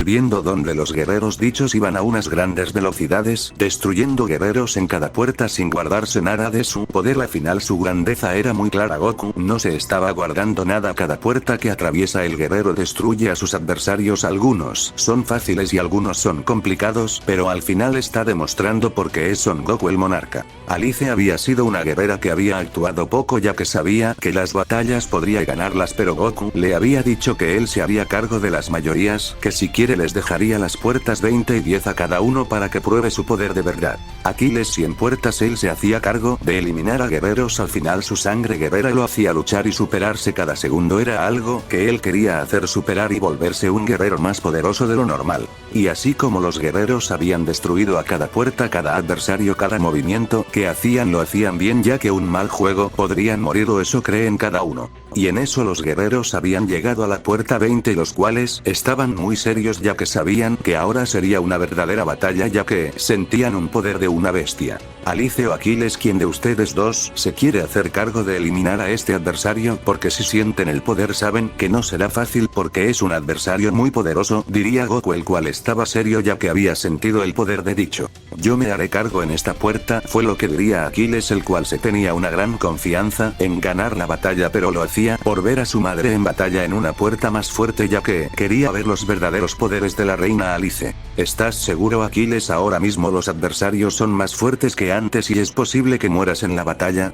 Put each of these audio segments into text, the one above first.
viendo donde los guerreros dichos iban a unas grandes velocidades, destruyendo guerreros en cada puerta sin guardarse nada de su poder. Al final su grandeza era muy clara. Goku no se estaba guardando nada. Cada puerta que atraviesa el guerrero destruye a sus adversarios. Algunos son fáciles y algunos son complicados, pero al final está demostrando por qué es Son Goku el monarca. Alice había sido una guerrera que había actuado poco, ya que sabía que las batallas podría ganarlas, pero Goku le había dicho que él se haría cargo de las mayorías, que si quiere les dejaría las puertas 20 y 10 a cada uno para que pruebe su poder de verdad. Aquiles 100 puertas. Él se hacía cargo de eliminar a guerreros. Al final su sangre guerrera lo hacía luchar y superarse cada segundo. Era algo que él quería hacer, superar y volverse un guerrero más poderoso de lo normal. Y así como los guerreros habían destruido a cada puerta, cada adversario, cada movimiento que hacían lo hacían bien, ya que un mal juego podrían morir, o eso creen cada uno. Y en eso los guerreros habían llegado a la puerta 20, los cuales estaban muy serios, ya que sabían que ahora sería una verdadera batalla, ya que sentían un poder de una bestia. Alice o Aquiles, ¿quién de ustedes dos se quiere hacer cargo de eliminar a este adversario? Porque si sienten el poder saben que no será fácil, porque es un adversario muy poderoso, diría Goku, el cual estaba serio ya que había sentido el poder de dicho. Yo me haré cargo en esta puerta, fue lo que diría Aquiles, el cual se tenía una gran confianza en ganar la batalla, pero lo hacía por ver a su madre en batalla en una puerta más fuerte, ya que quería ver los verdaderos poderes de la reina Alice. ¿Estás seguro, Aquiles? Ahora mismo los adversarios son más fuertes que antes y es posible que mueras en la batalla.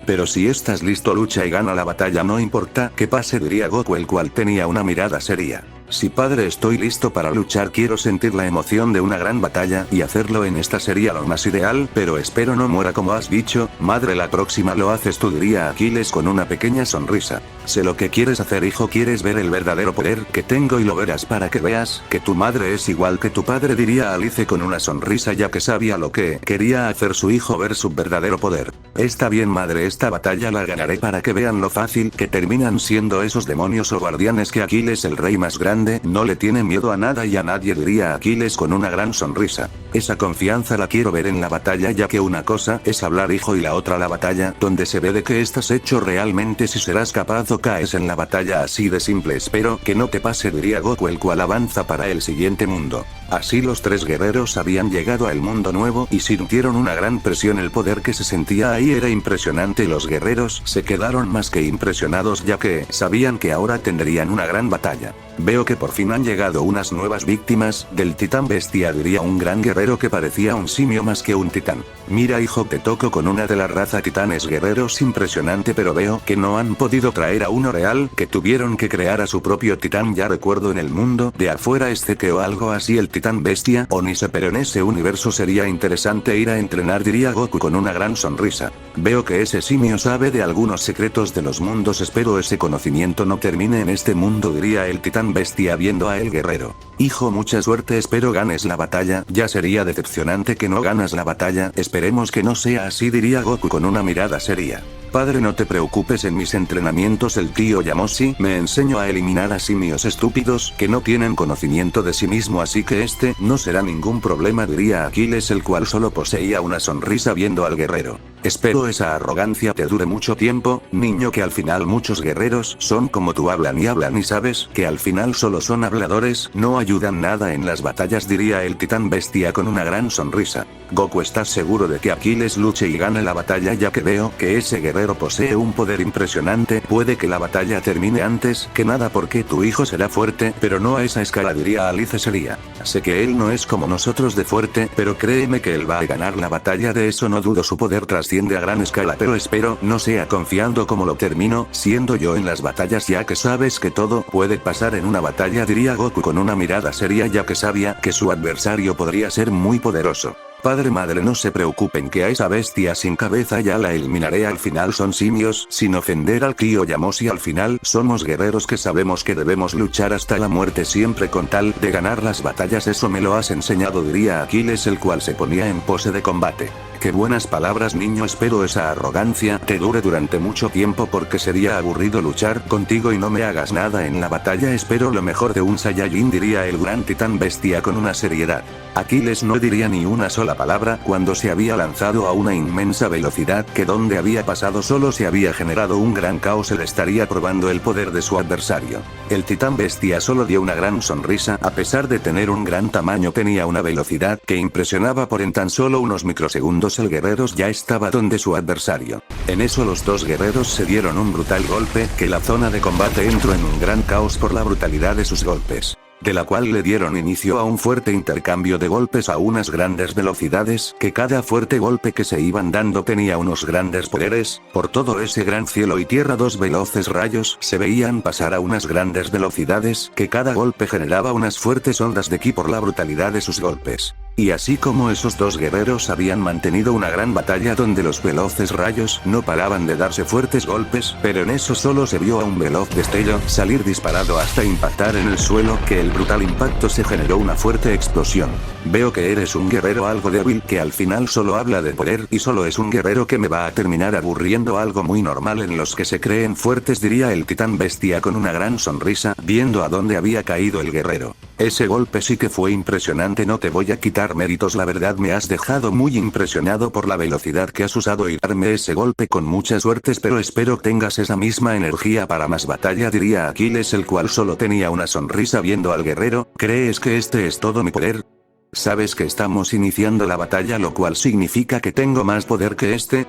Pero si estás listo, lucha y gana la batalla, no importa qué pase, diría Goku, el cual tenía una mirada seria. Sí, padre, estoy listo para luchar, quiero sentir la emoción de una gran batalla, y hacerlo en esta sería lo más ideal, pero espero no muera como has dicho, madre, la próxima lo haces tú, diría Aquiles con una pequeña sonrisa. Sé lo que quieres hacer, hijo, quieres ver el verdadero poder que tengo y lo verás para que veas que tu madre es igual que tu padre, diría Alice con una sonrisa, ya que sabía lo que quería hacer su hijo, ver su verdadero poder. Está bien, madre, esta batalla la ganaré para que vean lo fácil que terminan siendo esos demonios o guardianes, que Aquiles, el rey más grande, no le tiene miedo a nada y a nadie, diría Aquiles con una gran sonrisa. Esa confianza la quiero ver en la batalla, ya que una cosa es hablar, hijo, y la otra la batalla, donde se ve de qué estás hecho realmente, si serás capaz o caes en la batalla, así de simple. Espero que no te pase, diría Goku, el cual avanza para el siguiente mundo. Así los tres guerreros habían llegado al mundo nuevo y sintieron una gran presión. El poder que se sentía ahí era impresionante. Los guerreros se quedaron más que impresionados, ya que sabían que ahora tendrían una gran batalla. Veo que por fin han llegado unas nuevas víctimas del titán bestia, diría un gran guerrero que parecía un simio más que un titán. Mira, hijo, te toco con una de la raza titanes guerreros, impresionante, pero veo que no han podido traer a uno real, que tuvieron que crear a su propio titán. Ya recuerdo en el mundo de afuera o algo así, el titán bestia, o ni sé, pero en ese universo sería interesante ir a entrenar, diría Goku con una gran sonrisa. Veo que ese simio sabe de algunos secretos de los mundos, espero ese conocimiento no termine en este mundo, diría el titán bestia viendo a el guerrero. Hijo, mucha suerte, espero ganes la batalla, ya sería decepcionante que no ganas la batalla, esperemos que no sea así, diría Goku con una mirada seria. Padre, no te preocupes, en mis entrenamientos el tío Yamoshi me enseñó a eliminar a simios estúpidos que no tienen conocimiento de sí mismo, así que este no será ningún problema, diría Aquiles, el cual solo poseía una sonrisa viendo al guerrero. Espero esa arrogancia te dure mucho tiempo, niño, que al final muchos guerreros son como tú, hablan y sabes que al final solo son habladores, no ayudan nada en las batallas, diría el titán bestia con una gran sonrisa. Goku, ¿estás seguro de que Aquiles luche y gane la batalla? Ya que veo que ese guerrero posee un poder impresionante, puede que la batalla termine antes que nada porque tu hijo será fuerte, pero no a esa escala, diría Alice seria. Sé que él no es como nosotros de fuerte, pero créeme que él va a ganar la batalla, de eso no dudo, su poder trasciende a gran escala, pero espero no sea confiando como lo termino siendo yo en las batallas, ya que sabes que todo puede pasar en una batalla, diría Goku con una mirada seria, ya que sabía que su adversario podría ser muy poderoso. Padre, madre, no se preocupen que a esa bestia sin cabeza ya la eliminaré, al final son simios, sin ofender al tío Yamoshi, al final somos guerreros que sabemos que debemos luchar hasta la muerte siempre con tal de ganar las batallas, eso me lo has enseñado, diría Aquiles, el cual se ponía en pose de combate. Qué buenas palabras, niño, espero esa arrogancia te dure durante mucho tiempo porque sería aburrido luchar contigo y no me hagas nada en la batalla, espero lo mejor de un Saiyajin, diría el gran titán bestia con una seriedad. Aquiles no diría ni una sola palabra cuando se había lanzado a una inmensa velocidad que donde había pasado solo se había generado un gran caos, él estaría probando el poder de su adversario. El titán bestia solo dio una gran sonrisa. A pesar de tener un gran tamaño, tenía una velocidad que impresionaba. Por en tan solo unos microsegundos el guerrero ya estaba donde su adversario. En eso los dos guerreros se dieron un brutal golpe, que la zona de combate entró en un gran caos por la brutalidad de sus golpes, de la cual le dieron inicio a un fuerte intercambio de golpes a unas grandes velocidades, que cada fuerte golpe que se iban dando tenía unos grandes poderes. Por todo ese gran cielo y tierra dos veloces rayos se veían pasar a unas grandes velocidades, que cada golpe generaba unas fuertes ondas de ki por la brutalidad de sus golpes. Y así como esos dos guerreros habían mantenido una gran batalla donde los veloces rayos no paraban de darse fuertes golpes, pero en eso solo se vio a un veloz destello salir disparado hasta impactar en el suelo, que el brutal impacto se generó una fuerte explosión. Veo que eres un guerrero algo débil que al final solo habla de poder y solo es un guerrero que me va a terminar aburriendo, algo muy normal en los que se creen fuertes, diría el titán bestia con una gran sonrisa, viendo a dónde había caído el guerrero. Ese golpe sí que fue impresionante, no te voy a quitar méritos, la verdad me has dejado muy impresionado por la velocidad que has usado y darme ese golpe con mucha suerte, pero espero tengas esa misma energía para más batalla, diría Aquiles, el cual solo tenía una sonrisa viendo al guerrero. ¿Crees que este es todo mi poder? ¿Sabes que estamos iniciando la batalla, lo cual significa que tengo más poder que este?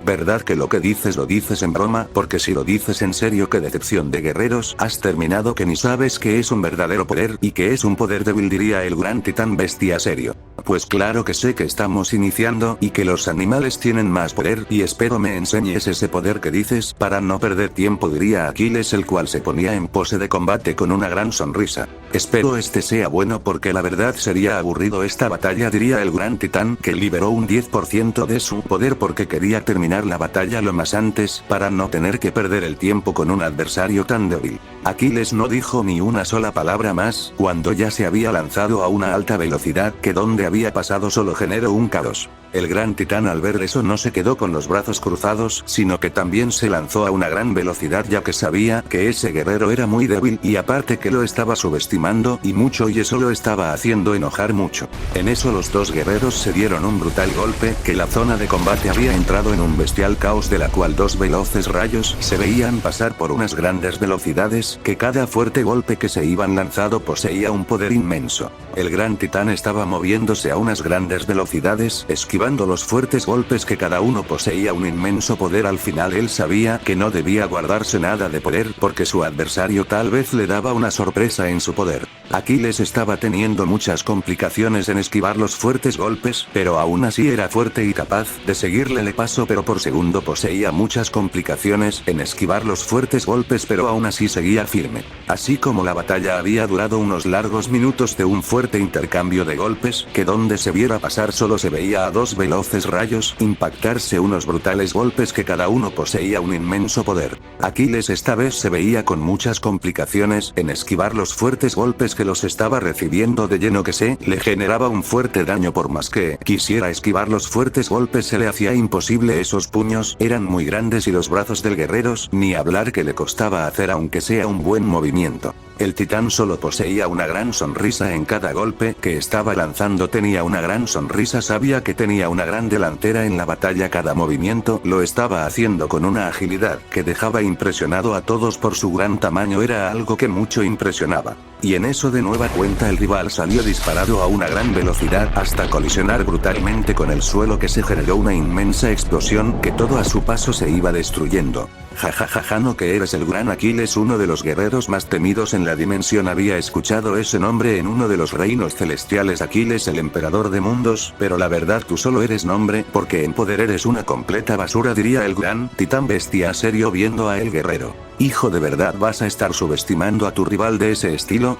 ¿Verdad que lo que dices lo dices en broma? Porque si lo dices en serio, qué decepción de guerreros has terminado, que ni sabes que es un verdadero poder y que es un poder débil, diría el gran titán bestia serio. Pues claro que sé que estamos iniciando y que los animales tienen más poder, y espero me enseñes ese poder que dices para no perder tiempo, diría Aquiles, el cual se ponía en pose de combate con una gran sonrisa. Espero este sea bueno, porque la verdad sería aburrido esta batalla, diría el gran titán, que liberó un 10% de su poder porque quería terminar la batalla lo más antes, para no tener que perder el tiempo con un adversario tan débil. Aquiles no dijo ni una sola palabra más, cuando ya se había lanzado a una alta velocidad, que donde había pasado solo generó un caos. El gran titán al ver eso no se quedó con los brazos cruzados, sino que también se lanzó a una gran velocidad, ya que sabía que ese guerrero era muy débil y aparte que lo estaba subestimando y mucho, y eso lo estaba haciendo enojar mucho. En eso los dos guerreros se dieron un brutal golpe, que la zona de combate había entrado en un bestial caos, de la cual dos veloces rayos se veían pasar por unas grandes velocidades, que cada fuerte golpe que se iban lanzado poseía un poder inmenso. El gran titán estaba moviéndose a unas grandes velocidades, esquivando los fuertes golpes que cada uno poseía un inmenso poder. Al final él sabía que no debía guardarse nada de poder, porque su adversario tal vez le daba una sorpresa en su poder. Aquiles estaba teniendo muchas complicaciones en esquivar los fuertes golpes, pero aún así era fuerte y capaz de seguirle el paso, pero por segundo poseía muchas complicaciones en esquivar los fuertes golpes, pero aún así seguía firme. Así como la batalla había durado unos largos minutos de un fuerte intercambio de golpes, que donde se viera pasar solo se veía a dos veloces rayos impactarse unos brutales golpes, que cada uno poseía un inmenso poder. Aquiles esta vez se veía con muchas complicaciones en esquivar los fuertes golpes que los estaba recibiendo de lleno, que se le generaba un fuerte daño. Por más que quisiera esquivar los fuertes golpes se le hacía imposible, esos puños eran muy grandes y los brazos del guerrero ni hablar que le costaba hacer aunque sea un buen movimiento. El titán solo poseía una gran sonrisa en cada golpe que estaba lanzando, tenía una gran sonrisa, sabía que tenía una gran delantera en la batalla, cada movimiento lo estaba haciendo con una agilidad que dejaba impresionado a todos por su gran tamaño, era algo que mucho impresionaba. Y en eso de nueva cuenta el rival salió disparado a una gran velocidad hasta colisionar brutalmente con el suelo, que se generó una inmensa explosión que todo a su paso se iba destruyendo. Jajajaja, no que eres el gran Aquiles, uno de los guerreros más temidos en la dimensión. Había escuchado ese nombre en uno de los reinos celestiales, Aquiles, el emperador de mundos, pero la verdad tú solo eres nombre, porque en poder eres una completa basura, diría el gran titán bestia serio viendo a el guerrero. Hijo, ¿de verdad vas a estar subestimando a tu rival de ese estilo?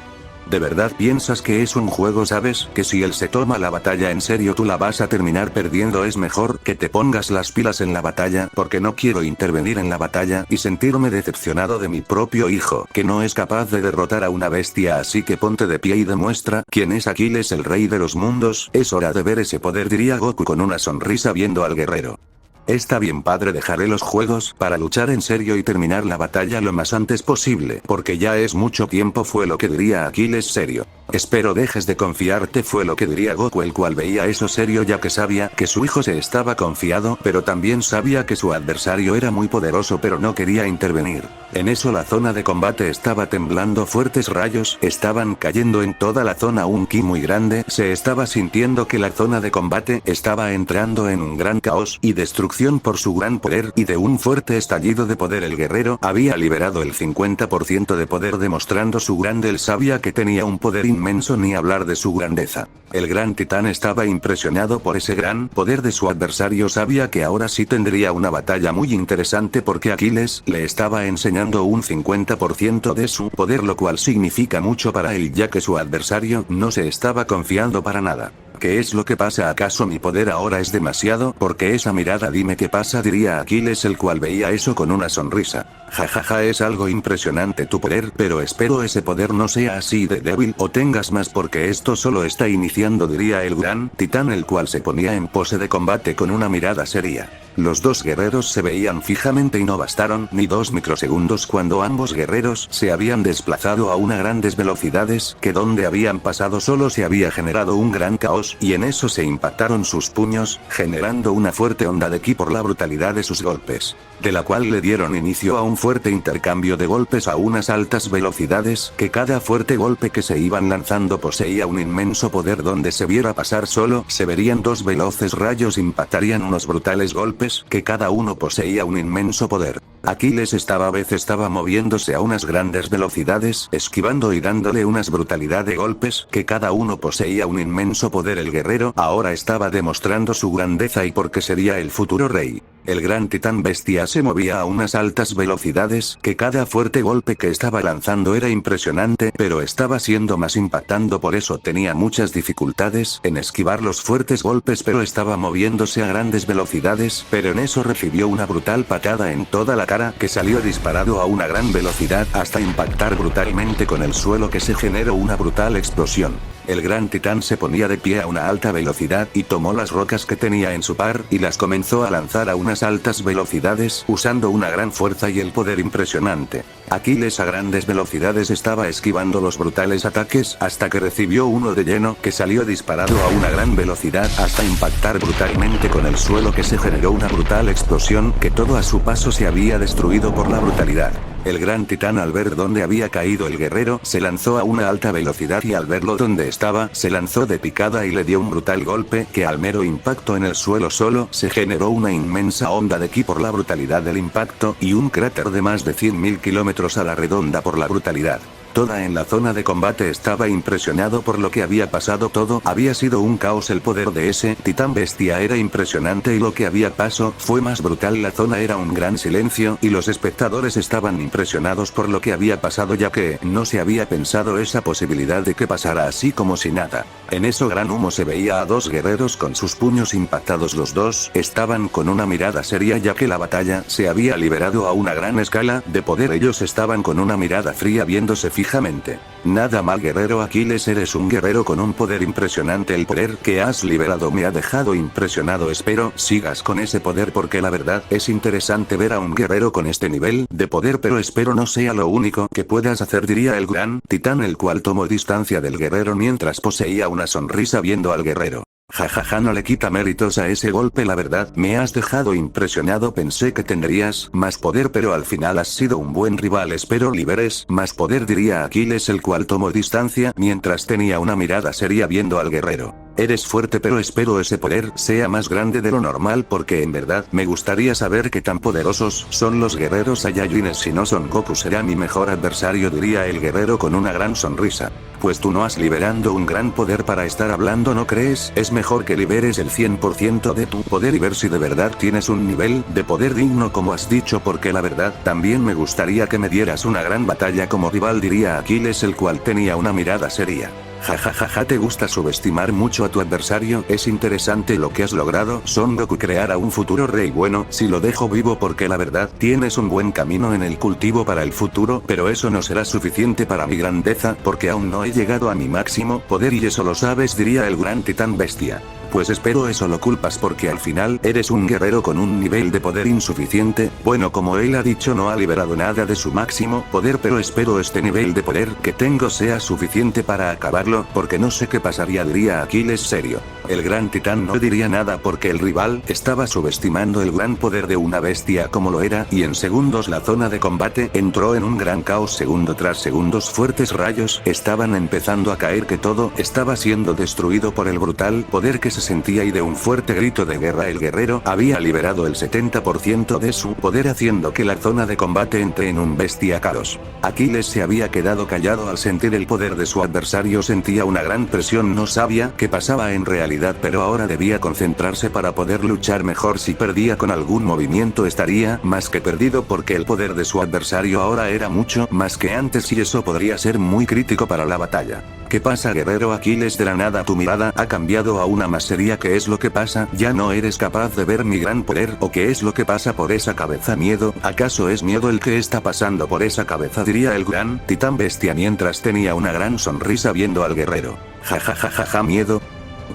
¿De verdad piensas que es un juego? ¿Sabes que si él se toma la batalla en serio tú la vas a terminar perdiendo? Es mejor que te pongas las pilas en la batalla, porque no quiero intervenir en la batalla y sentirme decepcionado de mi propio hijo, que no es capaz de derrotar a una bestia. Así que ponte de pie y demuestra quién es Aquiles, el rey de los mundos. Es hora de ver ese poder, diría Goku con una sonrisa viendo al guerrero. Está bien, padre, dejaré los juegos para luchar en serio y terminar la batalla lo más antes posible, porque ya es mucho tiempo, fue lo que diría Aquiles serio. Espero dejes de confiarte, fue lo que diría Goku, el cual veía eso serio ya que sabía que su hijo se estaba confiado, pero también sabía que su adversario era muy poderoso pero no quería intervenir. En eso la zona de combate estaba temblando, fuertes rayos estaban cayendo en toda la zona, un ki muy grande, se estaba sintiendo que la zona de combate estaba entrando en un gran caos y destrucción por su gran poder y de un fuerte estallido de poder. El guerrero había liberado el 50% de poder demostrando su grande, él sabía que tenía un poder inmenso, ni hablar de su grandeza. El gran titán estaba impresionado por ese gran poder de su adversario, sabía que ahora sí tendría una batalla muy interesante porque Aquiles le estaba enseñando un 50% de su poder, lo cual significa mucho para él ya que su adversario no se estaba confiando para nada. ¿Qué es lo que pasa? ¿Acaso mi poder ahora es demasiado? Porque esa mirada, dime qué pasa, diría Aquiles, el cual veía eso con una sonrisa. Jajaja, es algo impresionante tu poder, pero espero ese poder no sea así de débil o tengas más porque esto solo está iniciando, diría el gran titán, el cual se ponía en pose de combate con una mirada seria. Los dos guerreros se veían fijamente y no bastaron ni 2 microsegundos cuando ambos guerreros se habían desplazado a una grandes velocidades que donde habían pasado solo se había generado un gran caos y en eso se impactaron sus puños, generando una fuerte onda de ki por la brutalidad de sus golpes, de la cual le dieron inicio a un fuerte intercambio de golpes a unas altas velocidades que cada fuerte golpe que se iban lanzando poseía un inmenso poder, donde se viera pasar solo se verían 2 veloces rayos impactarían unos brutales golpes que cada uno poseía un inmenso poder. Aquiles estaba moviéndose a unas grandes velocidades, esquivando y dándole unas brutalidad de golpes que cada uno poseía un inmenso poder. El guerrero ahora estaba demostrando su grandeza y porque sería el futuro rey. El gran titán bestia se movía a unas altas velocidades que cada fuerte golpe que estaba lanzando era impresionante, pero estaba siendo más impactando, por eso tenía muchas dificultades en esquivar los fuertes golpes, pero estaba moviéndose a grandes velocidades, pero en eso recibió una brutal patada en toda la cara que salió disparado a una gran velocidad hasta impactar brutalmente con el suelo, que se generó una brutal explosión. El gran titán se ponía de pie a una alta velocidad y tomó las rocas que tenía en su par y las comenzó a lanzar a unas altas velocidades usando una gran fuerza y el poder impresionante. Aquiles a grandes velocidades estaba esquivando los brutales ataques hasta que recibió uno de lleno que salió disparado a una gran velocidad hasta impactar brutalmente con el suelo, que se generó una brutal explosión que todo a su paso se había destruido por la brutalidad. El gran titán, al ver dónde había caído el guerrero, se lanzó a una alta velocidad y al verlo donde estaba, se lanzó de picada y le dio un brutal golpe que al mero impacto en el suelo solo se generó una inmensa onda de ki por la brutalidad del impacto y un cráter de más de 100.000 kilómetros a la redonda por la brutalidad. Toda en la zona de combate estaba impresionado por lo que había pasado, todo había sido un caos, el poder de ese titán bestia era impresionante y lo que había pasado fue más brutal, la zona era un gran silencio y los espectadores estaban impresionados por lo que había pasado, ya que no se había pensado esa posibilidad de que pasara así como si nada. En eso gran humo se veía a 2 guerreros con sus puños impactados, los dos estaban con una mirada seria ya que la batalla se había liberado a una gran escala de poder, ellos estaban con una mirada fría viéndose fijamente. Nada mal, guerrero Aquiles, eres un guerrero con un poder impresionante, el poder que has liberado me ha dejado impresionado, espero sigas con ese poder porque la verdad es interesante ver a un guerrero con este nivel de poder, pero espero no sea lo único que puedas hacer, diría el gran titán, el cual tomó distancia del guerrero mientras poseía una sonrisa viendo al guerrero. Jajaja, no le quita méritos a ese golpe, la verdad me has dejado impresionado, pensé que tendrías más poder pero al final has sido un buen rival, espero liberes más poder, diría Aquiles, el cual tomó distancia mientras tenía una mirada seria viendo al guerrero. Eres fuerte pero espero ese poder sea más grande de lo normal porque en verdad me gustaría saber qué tan poderosos son los guerreros Saiyajines, si no son Goku será mi mejor adversario, diría el guerrero con una gran sonrisa. Pues tú no has liberando un gran poder para estar hablando, ¿no crees? Es mejor que liberes el 100% de tu poder y ver si de verdad tienes un nivel de poder digno como has dicho, porque la verdad también me gustaría que me dieras una gran batalla como rival, diría Aquiles, el cual tenía una mirada seria. Jajajaja, te gusta subestimar mucho a tu adversario, es interesante lo que has logrado, Son Goku, crear a un futuro rey, bueno, si lo dejo vivo porque la verdad tienes un buen camino en el cultivo para el futuro, pero eso no será suficiente para mi grandeza porque aún no he llegado a mi máximo poder y eso lo sabes, diría el gran titán bestia. Pues espero eso lo culpas porque al final eres un guerrero con un nivel de poder insuficiente. Bueno, como él ha dicho, no ha liberado nada de su máximo poder, pero espero este nivel de poder que tengo sea suficiente para acabarlo, porque no sé qué pasaría, diría Aquiles serio. El gran titán no diría nada porque el rival estaba subestimando el gran poder de una bestia como lo era, y en segundos la zona de combate entró en un gran caos. Segundo tras segundos fuertes rayos estaban empezando a caer, que todo estaba siendo destruido por el brutal poder que se sentía, y de un fuerte grito de guerra el guerrero había liberado el 70% de su poder, haciendo que la zona de combate entre en un bestia caos. Aquiles se había quedado callado al sentir el poder de su adversario, sentía una gran presión, no sabía qué pasaba en realidad, pero ahora debía concentrarse para poder luchar mejor. Si perdía con algún movimiento estaría más que perdido, porque el poder de su adversario ahora era mucho más que antes, y eso podría ser muy crítico para la batalla. ¿Qué pasa, guerrero? Aquiles, de la nada tu mirada ha cambiado a una más seria. ¿Qué es lo que pasa? ¿Ya no eres capaz de ver mi gran poder? ¿O qué es lo que pasa por esa cabeza? ¿Miedo? ¿Acaso es miedo el que está pasando por esa cabeza?, diría el gran titán bestia mientras tenía una gran sonrisa viendo al guerrero. Ja, ¿miedo?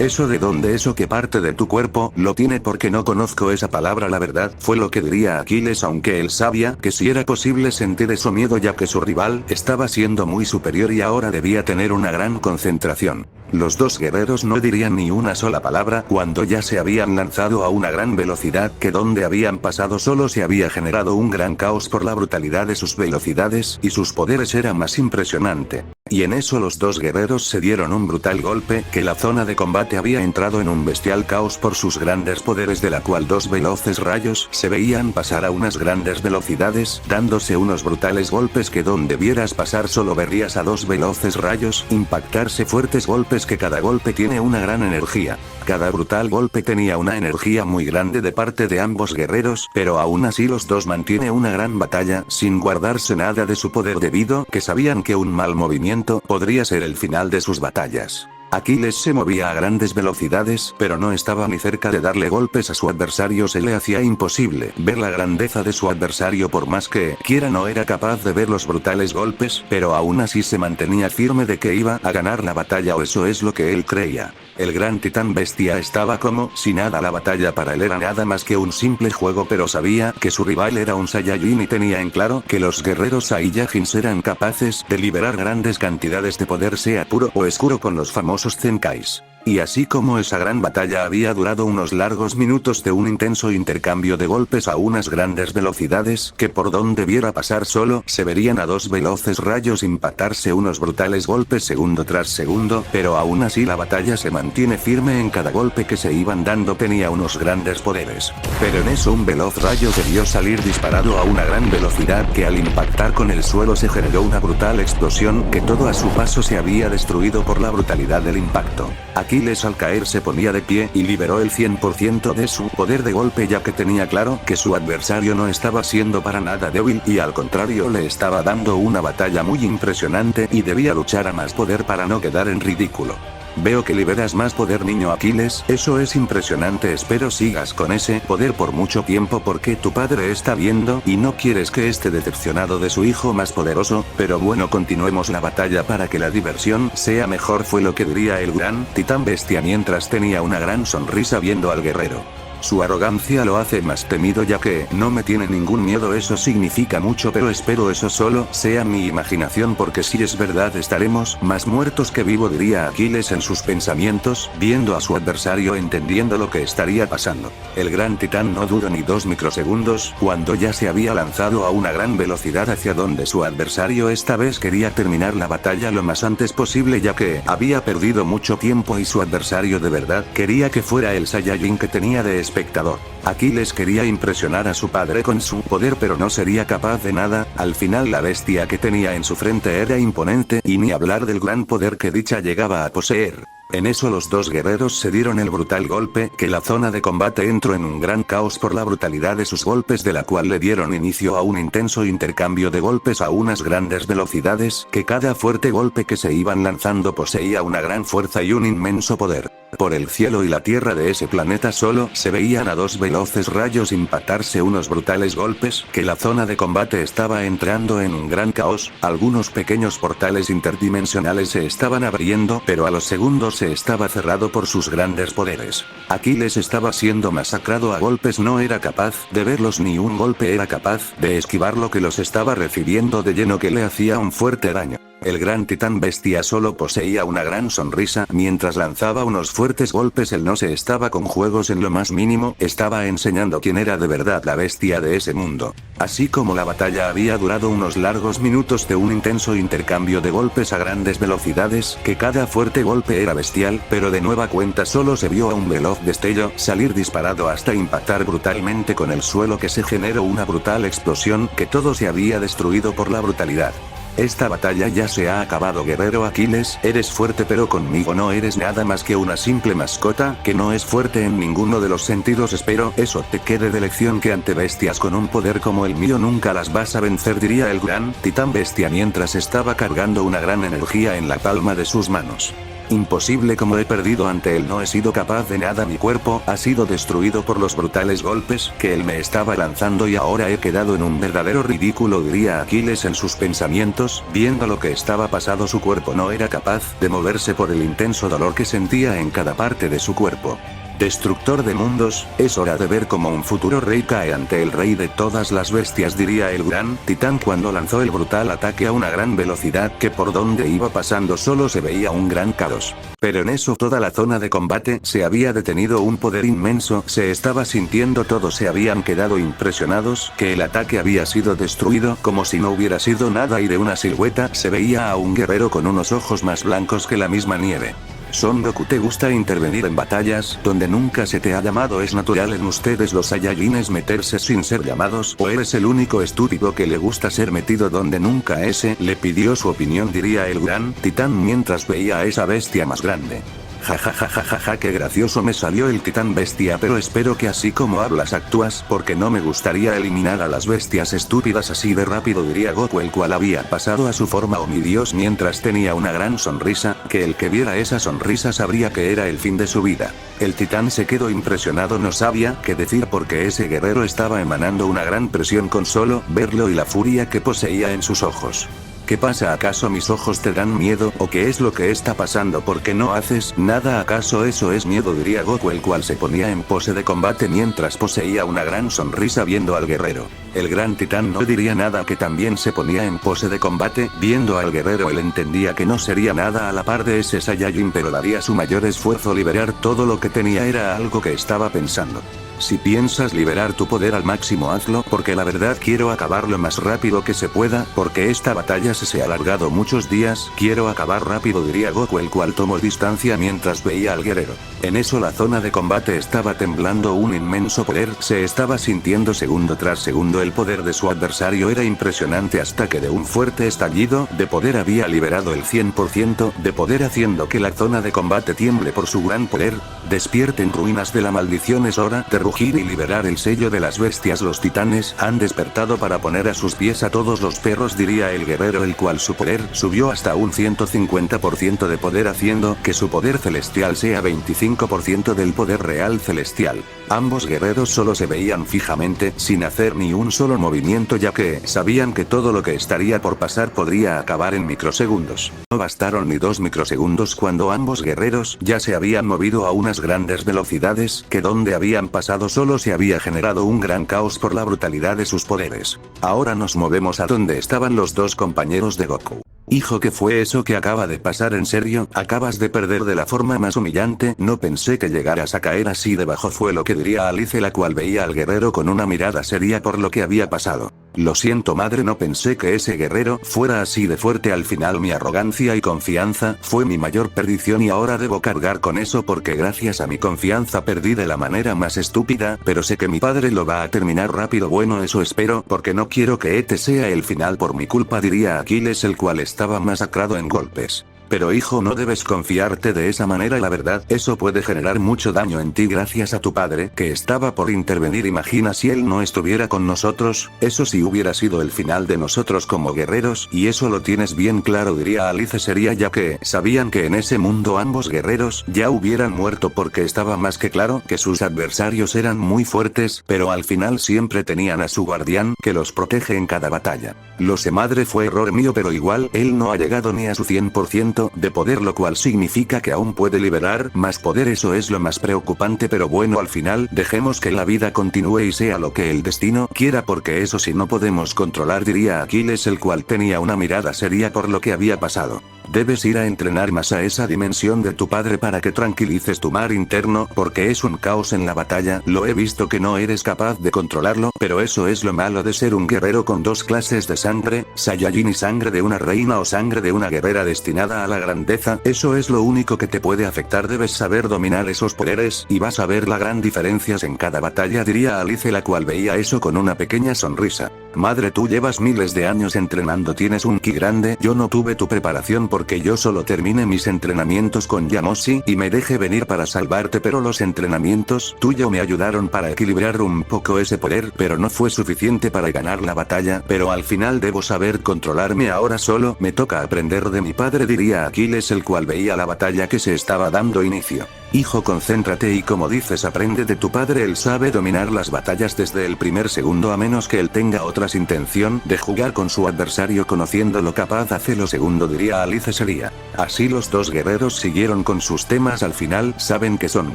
¿Eso de dónde? ¿Eso qué parte de tu cuerpo lo tiene? Porque no conozco esa palabra, la verdad, fue lo que diría Aquiles, aunque él sabía que si era posible sentir eso miedo, ya que su rival estaba siendo muy superior y ahora debía tener una gran concentración. Los dos guerreros no dirían ni una sola palabra cuando ya se habían lanzado a una gran velocidad, que donde habían pasado solo se había generado un gran caos por la brutalidad de sus velocidades, y sus poderes era más impresionante. Y en eso los dos guerreros se dieron un brutal golpe, que la zona de combate había entrado en un bestial caos por sus grandes poderes, de la cual dos veloces rayos se veían pasar a unas grandes velocidades, dándose unos brutales golpes que donde vieras pasar solo verías a dos veloces rayos impactarse, fuertes golpes que cada golpe tiene una gran energía. Cada brutal golpe tenía una energía muy grande de parte de ambos guerreros, pero aún así los dos mantienen una gran batalla sin guardarse nada de su poder, debido que sabían que un mal movimiento podría ser el final de sus batallas. Aquiles se movía a grandes velocidades, pero no estaba ni cerca de darle golpes a su adversario. Se le hacía imposible ver la grandeza de su adversario, por más que quiera no era capaz de ver los brutales golpes, pero aún así se mantenía firme de que iba a ganar la batalla, o eso es lo que él creía. El gran titán bestia estaba como si nada, la batalla para él era nada más que un simple juego, pero sabía que su rival era un Saiyajin y tenía en claro que los guerreros Saiyajins eran capaces de liberar grandes cantidades de poder, sea puro o oscuro, con los famosos Zenkais. Y así como esa gran batalla había durado unos largos minutos de un intenso intercambio de golpes a unas grandes velocidades, que por donde viera pasar solo se verían a dos veloces rayos impactarse unos brutales golpes segundo tras segundo, pero aún así la batalla se mantiene firme. En cada golpe que se iban dando tenía unos grandes poderes. Pero en eso un veloz rayo se vio salir disparado a una gran velocidad, que al impactar con el suelo se generó una brutal explosión, que todo a su paso se había destruido por la brutalidad del impacto. Aquiles al caer se ponía de pie y liberó el 100% de su poder de golpe, ya que tenía claro que su adversario no estaba siendo para nada débil, y al contrario le estaba dando una batalla muy impresionante y debía luchar a más poder para no quedar en ridículo. Veo que liberas más poder, niño Aquiles, eso es impresionante, espero sigas con ese poder por mucho tiempo, porque tu padre está viendo y no quieres que esté decepcionado de su hijo más poderoso. Pero bueno, continuemos la batalla para que la diversión sea mejor, fue lo que diría el gran titán bestia mientras tenía una gran sonrisa viendo al guerrero. Su arrogancia lo hace más temido, ya que no me tiene ningún miedo. Eso significa mucho, pero espero eso solo sea mi imaginación, porque si es verdad estaremos más muertos que vivo, diría Aquiles en sus pensamientos, viendo a su adversario, entendiendo lo que estaría pasando. El gran titán no dudó ni 2 microsegundos, cuando ya se había lanzado a una gran velocidad hacia donde su adversario esta vez quería terminar la batalla lo más antes posible, ya que había perdido mucho tiempo y su adversario de verdad quería que fuera el Saiyajin que tenía de espectador. Aquiles quería impresionar a su padre con su poder, pero no sería capaz de nada. Al final la bestia que tenía en su frente era imponente, y ni hablar del gran poder que dicha llegaba a poseer. En eso los dos guerreros se dieron el brutal golpe, que la zona de combate entró en un gran caos por la brutalidad de sus golpes, de la cual le dieron inicio a un intenso intercambio de golpes a unas grandes velocidades, que cada fuerte golpe que se iban lanzando poseía una gran fuerza y un inmenso poder. Por el cielo y la tierra de ese planeta solo se veían a dos veloces rayos impactarse unos brutales golpes, que la zona de combate estaba entrando en un gran caos, algunos pequeños portales interdimensionales se estaban abriendo pero a los segundos se estaba cerrado por sus grandes poderes. Aquiles estaba siendo masacrado a golpes, no era capaz de verlos ni un golpe era capaz de esquivar lo que los estaba recibiendo de lleno que le hacía un fuerte daño. El gran titán bestia solo poseía una gran sonrisa mientras lanzaba unos fuertes golpes. Él no se estaba con juegos en lo más mínimo, estaba enseñando quién era de verdad la bestia de ese mundo. Así como la batalla había durado unos largos minutos de un intenso intercambio de golpes a grandes velocidades, que cada fuerte golpe era bestial, pero de nueva cuenta solo se vio a un veloz destello salir disparado hasta impactar brutalmente con el suelo, que se generó una brutal explosión, que todo se había destruido por la brutalidad. Esta batalla ya se ha acabado, guerrero Aquiles, eres fuerte pero conmigo no eres nada más que una simple mascota, que no es fuerte en ninguno de los sentidos. Espero eso te quede de lección, que ante bestias con un poder como el mío nunca las vas a vencer, diría el gran titán bestia mientras estaba cargando una gran energía en la palma de sus manos. Imposible, como he perdido ante él, no he sido capaz de nada, mi cuerpo ha sido destruido por los brutales golpes que él me estaba lanzando y ahora he quedado en un verdadero ridículo, diría Aquiles en sus pensamientos, viendo lo que estaba pasando. Su cuerpo no era capaz de moverse por el intenso dolor que sentía en cada parte de su cuerpo. Destructor de mundos, es hora de ver cómo un futuro rey cae ante el rey de todas las bestias, diría el gran titán cuando lanzó el brutal ataque a una gran velocidad, que por donde iba pasando solo se veía un gran caos. Pero en eso toda la zona de combate se había detenido, un poder inmenso se estaba sintiendo, todos se habían quedado impresionados, que el ataque había sido destruido como si no hubiera sido nada, y de una silueta se veía a un guerrero con unos ojos más blancos que la misma nieve. Son Goku, ¿te gusta intervenir en batallas donde nunca se te ha llamado? ¿Es natural en ustedes los Saiyajines meterse sin ser llamados? ¿O eres el único estúpido que le gusta ser metido donde nunca le pidió su opinión? Diría el gran titán mientras veía a esa bestia más grande. Ja, qué gracioso me salió el titán bestia, pero espero que así como hablas actúas, porque no me gustaría eliminar a las bestias estúpidas así de rápido, diría Goku, el cual había pasado a su forma dios mientras tenía una gran sonrisa, que el que viera esa sonrisa sabría que era el fin de su vida. El titán se quedó impresionado, no sabía qué decir porque ese guerrero estaba emanando una gran presión con solo verlo y la furia que poseía en sus ojos. ¿Qué pasa? ¿Acaso mis ojos te dan miedo? ¿O qué es lo que está pasando? ¿Por qué no haces nada? ¿Acaso eso es miedo? Diría Goku, el cual se ponía en pose de combate mientras poseía una gran sonrisa viendo al guerrero. El gran titán no diría nada, que también se ponía en pose de combate viendo al guerrero. Él entendía que no sería nada a la par de ese Saiyajin, pero daría su mayor esfuerzo. Liberar todo lo que tenía era algo que estaba pensando. Si piensas liberar tu poder al máximo, hazlo, porque la verdad quiero acabar lo más rápido que se pueda, porque esta batalla se ha alargado muchos días, quiero acabar rápido, diría Goku, el cual tomó distancia mientras veía al guerrero. En eso la zona de combate estaba temblando, un inmenso poder se estaba sintiendo segundo tras segundo. El poder de su adversario era impresionante hasta que de un fuerte estallido de poder había liberado el 100% de poder, haciendo que la zona de combate tiemble por su gran poder. Despierten ruinas de la maldición, es hora de rugir y liberar el sello de las bestias. Los titanes han despertado para poner a sus pies a todos los perros, diría el guerrero, el cual su poder subió hasta un 150% de poder, haciendo que su poder celestial sea 25% del poder real celestial. Ambos guerreros solo se veían fijamente, sin hacer ni un solo movimiento, ya que sabían que todo lo que estaría por pasar podría acabar en microsegundos. No bastaron ni 2 microsegundos cuando ambos guerreros ya se habían movido a unas grandes velocidades, que donde habían pasado solo se había generado un gran caos por la brutalidad de sus poderes. Ahora nos movemos a donde estaban los dos compañeros de Goku. Hijo, ¿qué fue eso que acaba de pasar? ¿En serio? Acabas de perder de la forma más humillante. No pensé que llegaras a caer así debajo, fue lo que diría Alice, la cual veía al guerrero con una mirada seria por lo que había pasado. Lo siento, madre, no pensé que ese guerrero fuera así de fuerte. Al final mi arrogancia y confianza fue mi mayor perdición y ahora debo cargar con eso porque gracias a mi confianza perdí de la manera más estúpida, pero sé que mi padre lo va a terminar rápido. Bueno, eso espero, porque no quiero que este sea el final por mi culpa, diría Aquiles, el cual estaba masacrado en golpes. Pero hijo, no debes confiarte de esa manera, la verdad, eso puede generar mucho daño en ti gracias a tu padre, que estaba por intervenir. Imagina si él no estuviera con nosotros, eso sí hubiera sido el final de nosotros como guerreros, y eso lo tienes bien claro, diría Alice seria, ya que sabían que en ese mundo ambos guerreros ya hubieran muerto, porque estaba más que claro que sus adversarios eran muy fuertes, pero al final siempre tenían a su guardián, que los protege en cada batalla. Lo sé madre, fue error mío, pero igual, él no ha llegado ni a su 100% de poder, lo cual significa que aún puede liberar más poder, eso es lo más preocupante, pero bueno, al final, dejemos que la vida continúe y sea lo que el destino quiera, porque eso sí no podemos controlar, diría Aquiles, el cual tenía una mirada seria por lo que había pasado. Debes ir a entrenar más a esa dimensión de tu padre para que tranquilices tu mar interno, porque es un caos en la batalla, lo he visto que no eres capaz de controlarlo, pero eso es lo malo de ser un guerrero con dos clases de sangre, Saiyajin y sangre de una reina o sangre de una guerrera destinada a la grandeza, eso es lo único que te puede afectar, debes saber dominar esos poderes, y vas a ver la gran diferencias en cada batalla, diría Alice, la cual veía eso con una pequeña sonrisa. Madre, tú llevas miles de años entrenando, tienes un ki grande, yo no tuve tu preparación porque yo solo terminé mis entrenamientos con Yamoshi y me dejé venir para salvarte, pero los entrenamientos tuyos me ayudaron para equilibrar un poco ese poder, pero no fue suficiente para ganar la batalla, pero al final debo saber controlarme, ahora solo me toca aprender de mi padre, diría Aquiles, el cual veía la batalla que se estaba dando inicio. Hijo, concéntrate y como dices, aprende de tu padre, él sabe dominar las batallas desde el primer segundo, a menos que él tenga otras intención de jugar con su adversario, conociendo lo capaz hace lo segundo, diría Alice seria. Así los dos guerreros siguieron con sus temas, al final saben que Son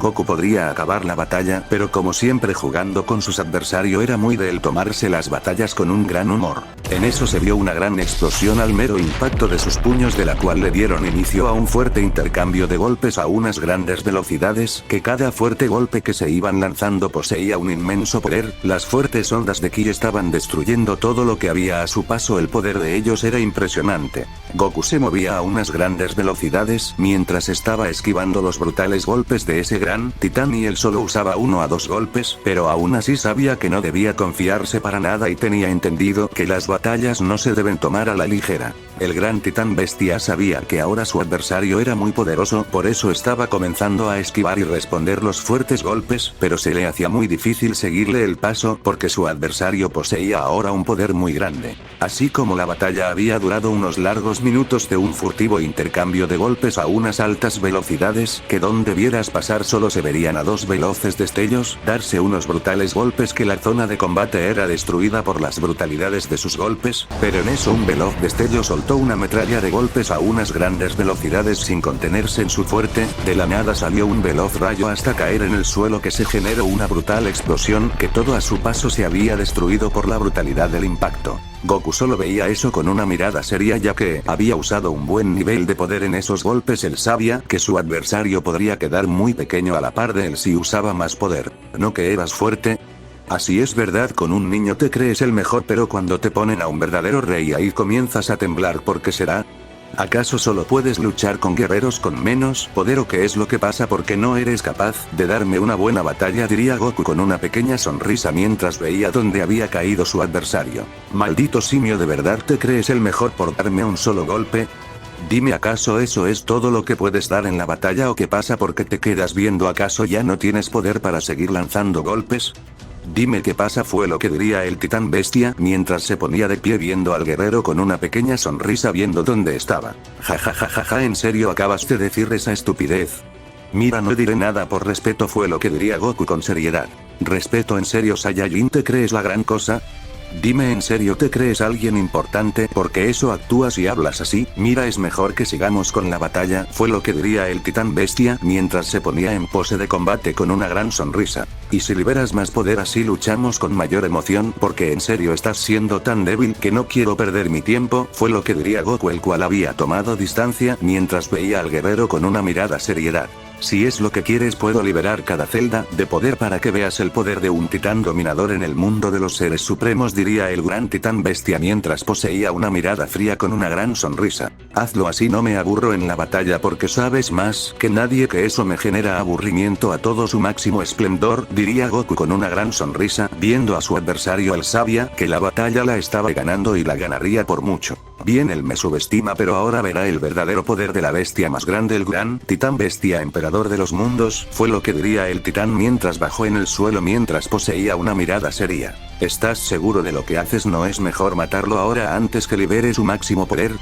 Goku podría acabar la batalla, pero como siempre jugando con sus adversarios era muy de él tomarse las batallas con un gran humor. En eso se vio una gran explosión al mero impacto de sus puños, de la cual le dieron inicio a un fuerte intercambio de golpes a unas grandes velocidades, que cada fuerte golpe que se iban lanzando poseía un inmenso poder, las fuertes ondas de ki estaban destruyendo todo lo que había a su paso, el poder de ellos era impresionante. Goku se movía a unas grandes velocidades, mientras estaba esquivando los brutales golpes de ese gran titán, y él solo usaba 1 a 2 golpes, pero aún así sabía que no debía confiarse para nada y tenía entendido que las batallas no se deben tomar a la ligera. El gran titán bestia sabía que ahora su adversario era muy poderoso, por eso estaba comenzando a esquivar y responder los fuertes golpes, pero se le hacía muy difícil seguirle el paso porque su adversario poseía ahora un poder muy grande. Así como la batalla había durado unos largos minutos de un furtivo intercambio de golpes a unas altas velocidades, que donde vieras pasar solo se verían a dos veloces destellos darse unos brutales golpes, que la zona de combate era destruida por las brutalidades de sus golpes, pero en eso un veloz destello soltó una metralla de golpes a unas grandes velocidades sin contenerse en su fuerte, de la nada salió un veloz rayo hasta caer en el suelo, que se generó una brutal explosión, que todo a su paso se había destruido por la brutalidad del impacto. Goku solo veía eso con una mirada seria, ya que había usado un buen nivel de poder en esos golpes, él sabía que su adversario podría quedar muy pequeño a la par de él si usaba más poder. ¿No que eras fuerte? Así es verdad, con un niño te crees el mejor, pero cuando te ponen a un verdadero rey ahí comienzas a temblar. ¿Por qué será? ¿Acaso solo puedes luchar con guerreros con menos poder, o qué es lo que pasa? ¿Por qué no eres capaz de darme una buena batalla?, diría Goku con una pequeña sonrisa mientras veía dónde había caído su adversario. Maldito simio, ¿de verdad te crees el mejor por darme un solo golpe? Dime, ¿acaso eso es todo lo que puedes dar en la batalla, o qué pasa? ¿Por qué te quedas viendo? ¿Acaso ya no tienes poder para seguir lanzando golpes? Dime qué pasa, fue lo que diría el titán bestia, mientras se ponía de pie viendo al guerrero con una pequeña sonrisa viendo dónde estaba. Ja, ¿en serio acabas de decir esa estupidez? Mira, no diré nada por respeto, fue lo que diría Goku con seriedad. ¿Respeto? ¿En serio, Saiyajin, te crees la gran cosa? Dime, ¿en serio te crees alguien importante? Porque eso actúas y hablas así. Mira, es mejor que sigamos con la batalla, fue lo que diría el titán bestia, mientras se ponía en pose de combate con una gran sonrisa. Y si liberas más poder así luchamos con mayor emoción, porque en serio estás siendo tan débil que no quiero perder mi tiempo, fue lo que diría Goku, el cual había tomado distancia mientras veía al guerrero con una mirada seriedad. Si es lo que quieres, puedo liberar cada celda de poder para que veas el poder de un titán dominador en el mundo de los seres supremos, diría el gran titán bestia mientras poseía una mirada fría con una gran sonrisa. Hazlo, así no me aburro en la batalla, porque sabes más que nadie que eso me genera aburrimiento a todo su máximo esplendor, diría Goku con una gran sonrisa, viendo a su adversario. Él sabía que la batalla la estaba ganando y la ganaría por mucho. Bien, él me subestima, pero ahora verá el verdadero poder de la bestia más grande, el gran titán bestia emperador de los mundos, fue lo que diría el titán mientras bajó en el suelo mientras poseía una mirada seria. ¿Estás seguro de lo que haces? ¿No es mejor matarlo ahora antes que libere su máximo poder?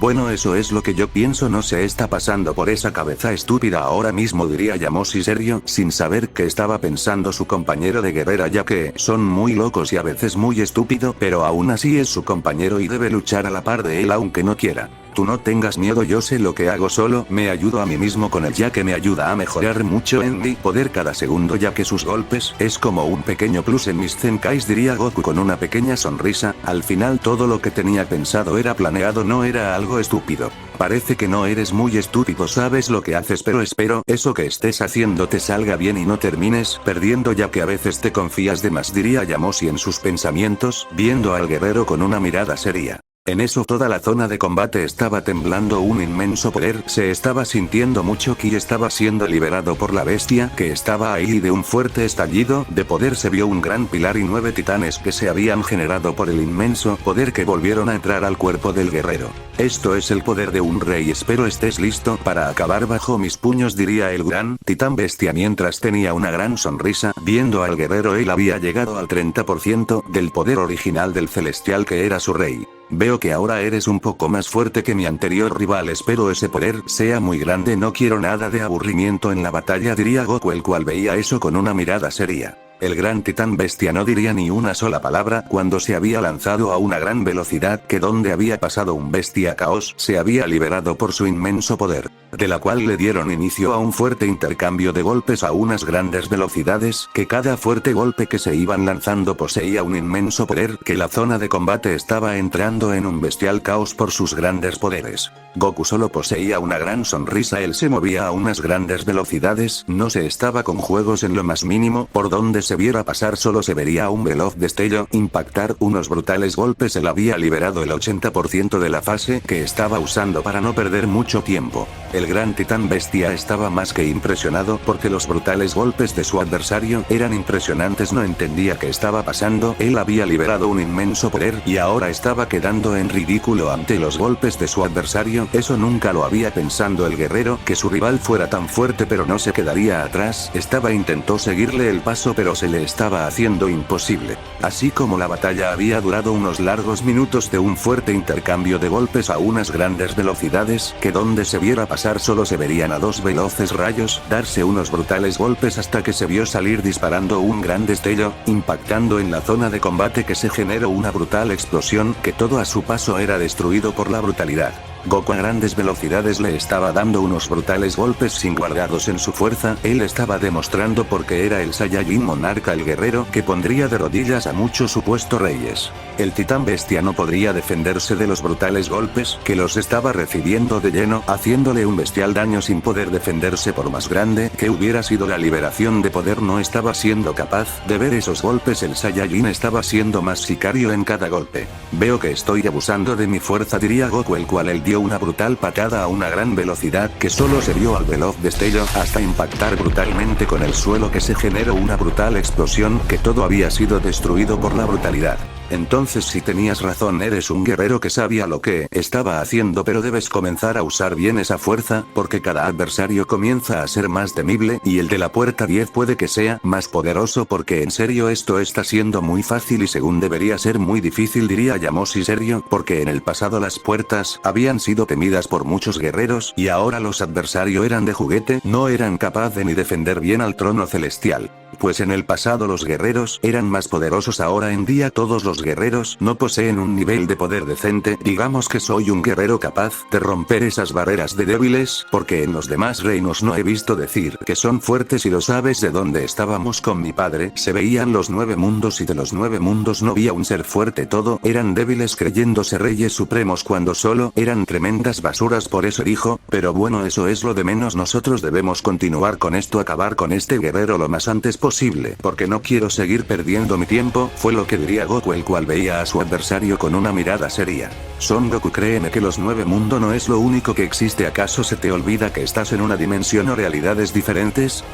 Bueno, eso es lo que yo pienso. No se está pasando por esa cabeza estúpida ahora mismo, diría Yamoshi serio, sin saber qué estaba pensando su compañero de guerrera, ya que son muy locos y a veces muy estúpido, pero aún así es su compañero y debe luchar a la par de él aunque no quiera. Tú no tengas miedo, yo sé lo que hago, solo me ayudo a mí mismo con él, ya que me ayuda a mejorar mucho en mi poder cada segundo, ya que sus golpes es como un pequeño plus en mis Zenkais, diría Goku con una pequeña sonrisa. Al final todo lo que tenía pensado era planeado, no era algo estúpido. Parece que no eres muy estúpido, sabes lo que haces, pero espero eso que estés haciendo te salga bien y no termines perdiendo, ya que a veces te confías de más, diría Yamoshi en sus pensamientos, viendo al guerrero con una mirada seria. En eso toda la zona de combate estaba temblando, un inmenso poder se estaba sintiendo, mucho ki estaba siendo liberado por la bestia que estaba ahí, y de un fuerte estallido de poder se vio un gran pilar y 9 titanes que se habían generado por el inmenso poder que volvieron a entrar al cuerpo del guerrero. Esto es el poder de un rey, espero estés listo para acabar bajo mis puños, diría el gran titán bestia mientras tenía una gran sonrisa, viendo al guerrero. Él había llegado al 30% del poder original del celestial que era su rey. Veo que ahora eres un poco más fuerte que mi anterior rival, espero ese poder sea muy grande, no quiero nada de aburrimiento en la batalla, diría Goku, el cual veía eso con una mirada seria. El gran titán bestia no diría ni una sola palabra cuando se había lanzado a una gran velocidad, que donde había pasado un bestia caos se había liberado por su inmenso poder, de la cual le dieron inicio a un fuerte intercambio de golpes a unas grandes velocidades, que cada fuerte golpe que se iban lanzando poseía un inmenso poder, que la zona de combate estaba entrando en un bestial caos por sus grandes poderes. Goku solo poseía una gran sonrisa, él se movía a unas grandes velocidades, no se estaba con juegos en lo más mínimo, por donde se viera pasar solo se vería un veloz destello impactar unos brutales golpes. Él había liberado el 80% de la fase que estaba usando para no perder mucho tiempo. El gran titán bestia estaba más que impresionado porque los brutales golpes de su adversario eran impresionantes, no entendía qué estaba pasando. Él había liberado un inmenso poder y ahora estaba quedando en ridículo ante los golpes de su adversario. Eso nunca lo había pensado el guerrero, que su rival fuera tan fuerte, pero no se quedaría atrás. Intentó seguirle el paso, pero se le estaba haciendo imposible. Así como la batalla había durado unos largos minutos de un fuerte intercambio de golpes a unas grandes velocidades, que donde se viera pasar solo se verían a 2 veloces rayos darse unos brutales golpes hasta que se vio salir disparando un gran destello, impactando en la zona de combate, que se generó una brutal explosión, que todo a su paso era destruido por la brutalidad. Goku a grandes velocidades le estaba dando unos brutales golpes sin guardados en su fuerza, él estaba demostrando porque era el Saiyajin monarca, el guerrero que pondría de rodillas a muchos supuestos reyes. El titán bestia no podría defenderse de los brutales golpes que los estaba recibiendo de lleno, haciéndole un bestial daño sin poder defenderse. Por más grande que hubiera sido la liberación de poder, no estaba siendo capaz de ver esos golpes. El Saiyajin estaba siendo más sicario en cada golpe. Veo que estoy abusando de mi fuerza, diría Goku, el cual él dio una brutal patada a una gran velocidad que solo se vio al veloz destello hasta impactar brutalmente con el suelo, que se generó una brutal explosión, que todo había sido destruido por la brutalidad. Entonces, si tenías razón, eres un guerrero que sabía lo que estaba haciendo, pero debes comenzar a usar bien esa fuerza, porque cada adversario comienza a ser más temible y el de la puerta 10 puede que sea más poderoso, porque en serio esto está siendo muy fácil y según debería ser muy difícil, diría Yamoshi serio, porque en el pasado las puertas habían sido temidas por muchos guerreros y ahora los adversarios eran de juguete, no eran capaces de ni defender bien al trono celestial. Pues en el pasado los guerreros eran más poderosos, ahora en día todos los guerreros no poseen un nivel de poder decente. Digamos que soy un guerrero capaz de romper esas barreras de débiles, porque en los demás reinos no he visto decir que son fuertes. Y lo sabes, de donde estábamos con mi padre se veían los 9 mundos y de los 9 mundos no había un ser fuerte, todo eran débiles creyéndose reyes supremos cuando solo eran tremendas basuras. Por eso dijo, pero bueno, eso es lo de menos, nosotros debemos continuar con esto, acabar con este guerrero lo más antes posible, porque no quiero seguir perdiendo mi tiempo, fue lo que diría Goku, el cual veía a su adversario con una mirada seria. Son Goku, créeme que los 9 mundos no es lo único que existe, ¿acaso se te olvida que estás en una dimensión o realidades diferentes?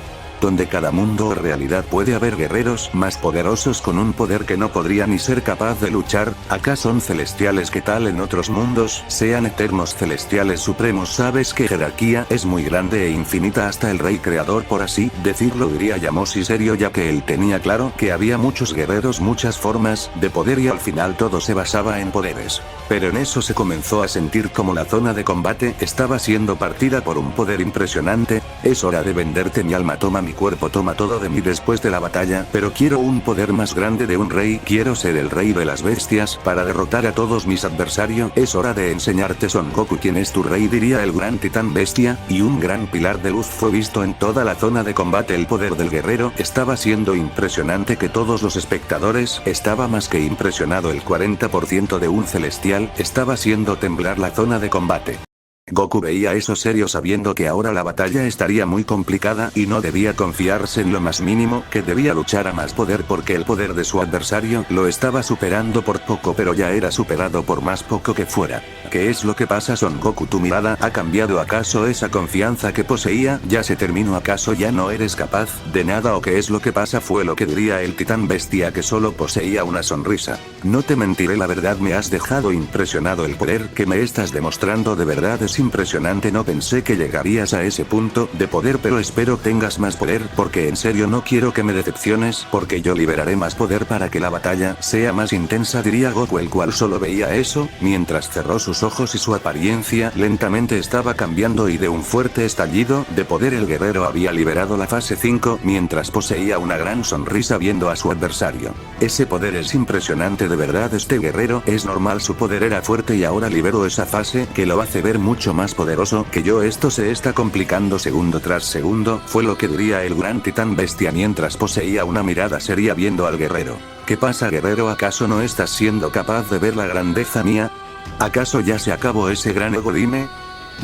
donde cada mundo o realidad puede haber guerreros más poderosos con un poder que no podría ni ser capaz de luchar. Acá son celestiales, que tal en otros mundos, sean eternos celestiales supremos. Sabes que jerarquía es muy grande e infinita, hasta el rey creador por así decirlo diría Yamosi serio, ya que él tenía claro que había muchos guerreros, muchas formas de poder y al final todo se basaba en poderes. Pero en eso se comenzó a sentir como la zona de combate estaba siendo partida por un poder impresionante. Es hora de venderte mi alma, toma mi cuerpo, toma todo de mí después de la batalla, pero quiero un poder más grande de un rey, quiero ser el rey de las bestias para derrotar a todos mis adversarios. Es hora de enseñarte Son Goku quién es tu rey, diría el gran titán bestia, y un gran pilar de luz fue visto en toda la zona de combate. El poder del guerrero estaba siendo impresionante, que todos los espectadores estaba más que impresionado. El 40% de un celestial estaba haciendo temblar la zona de combate. Goku veía eso serio, sabiendo que ahora la batalla estaría muy complicada y no debía confiarse en lo más mínimo, que debía luchar a más poder porque el poder de su adversario lo estaba superando por poco, pero ya era superado por más poco que fuera. ¿Qué es lo que pasa, Son Goku? ¿Tu mirada ha cambiado? ¿Acaso esa confianza que poseía ya se terminó? ¿Acaso ya no eres capaz de nada? ¿O qué es lo que pasa? Fue lo que diría el titán bestia, que solo poseía una sonrisa. No te mentiré, la verdad me has dejado impresionado. El poder que me estás demostrando de verdad es impresionante. No pensé que llegarías a ese punto de poder, pero espero tengas más poder, porque en serio no quiero que me decepciones, porque yo liberaré más poder para que la batalla sea más intensa, diría Goku, el cual solo veía eso, mientras cerró sus ojos y su apariencia lentamente estaba cambiando, y de un fuerte estallido de poder el guerrero había liberado la fase 5, mientras poseía una gran sonrisa viendo a su adversario. Ese poder es impresionante, de verdad este guerrero es normal, su poder era fuerte y ahora liberó esa fase que lo hace ver mucho más poderoso que yo. Esto se está complicando segundo tras segundo, fue lo que diría el gran titán bestia mientras poseía una mirada seria viendo al guerrero. ¿Qué pasa, guerrero? ¿Acaso no estás siendo capaz de ver la grandeza mía? ¿Acaso ya se acabó ese gran ego? Dime.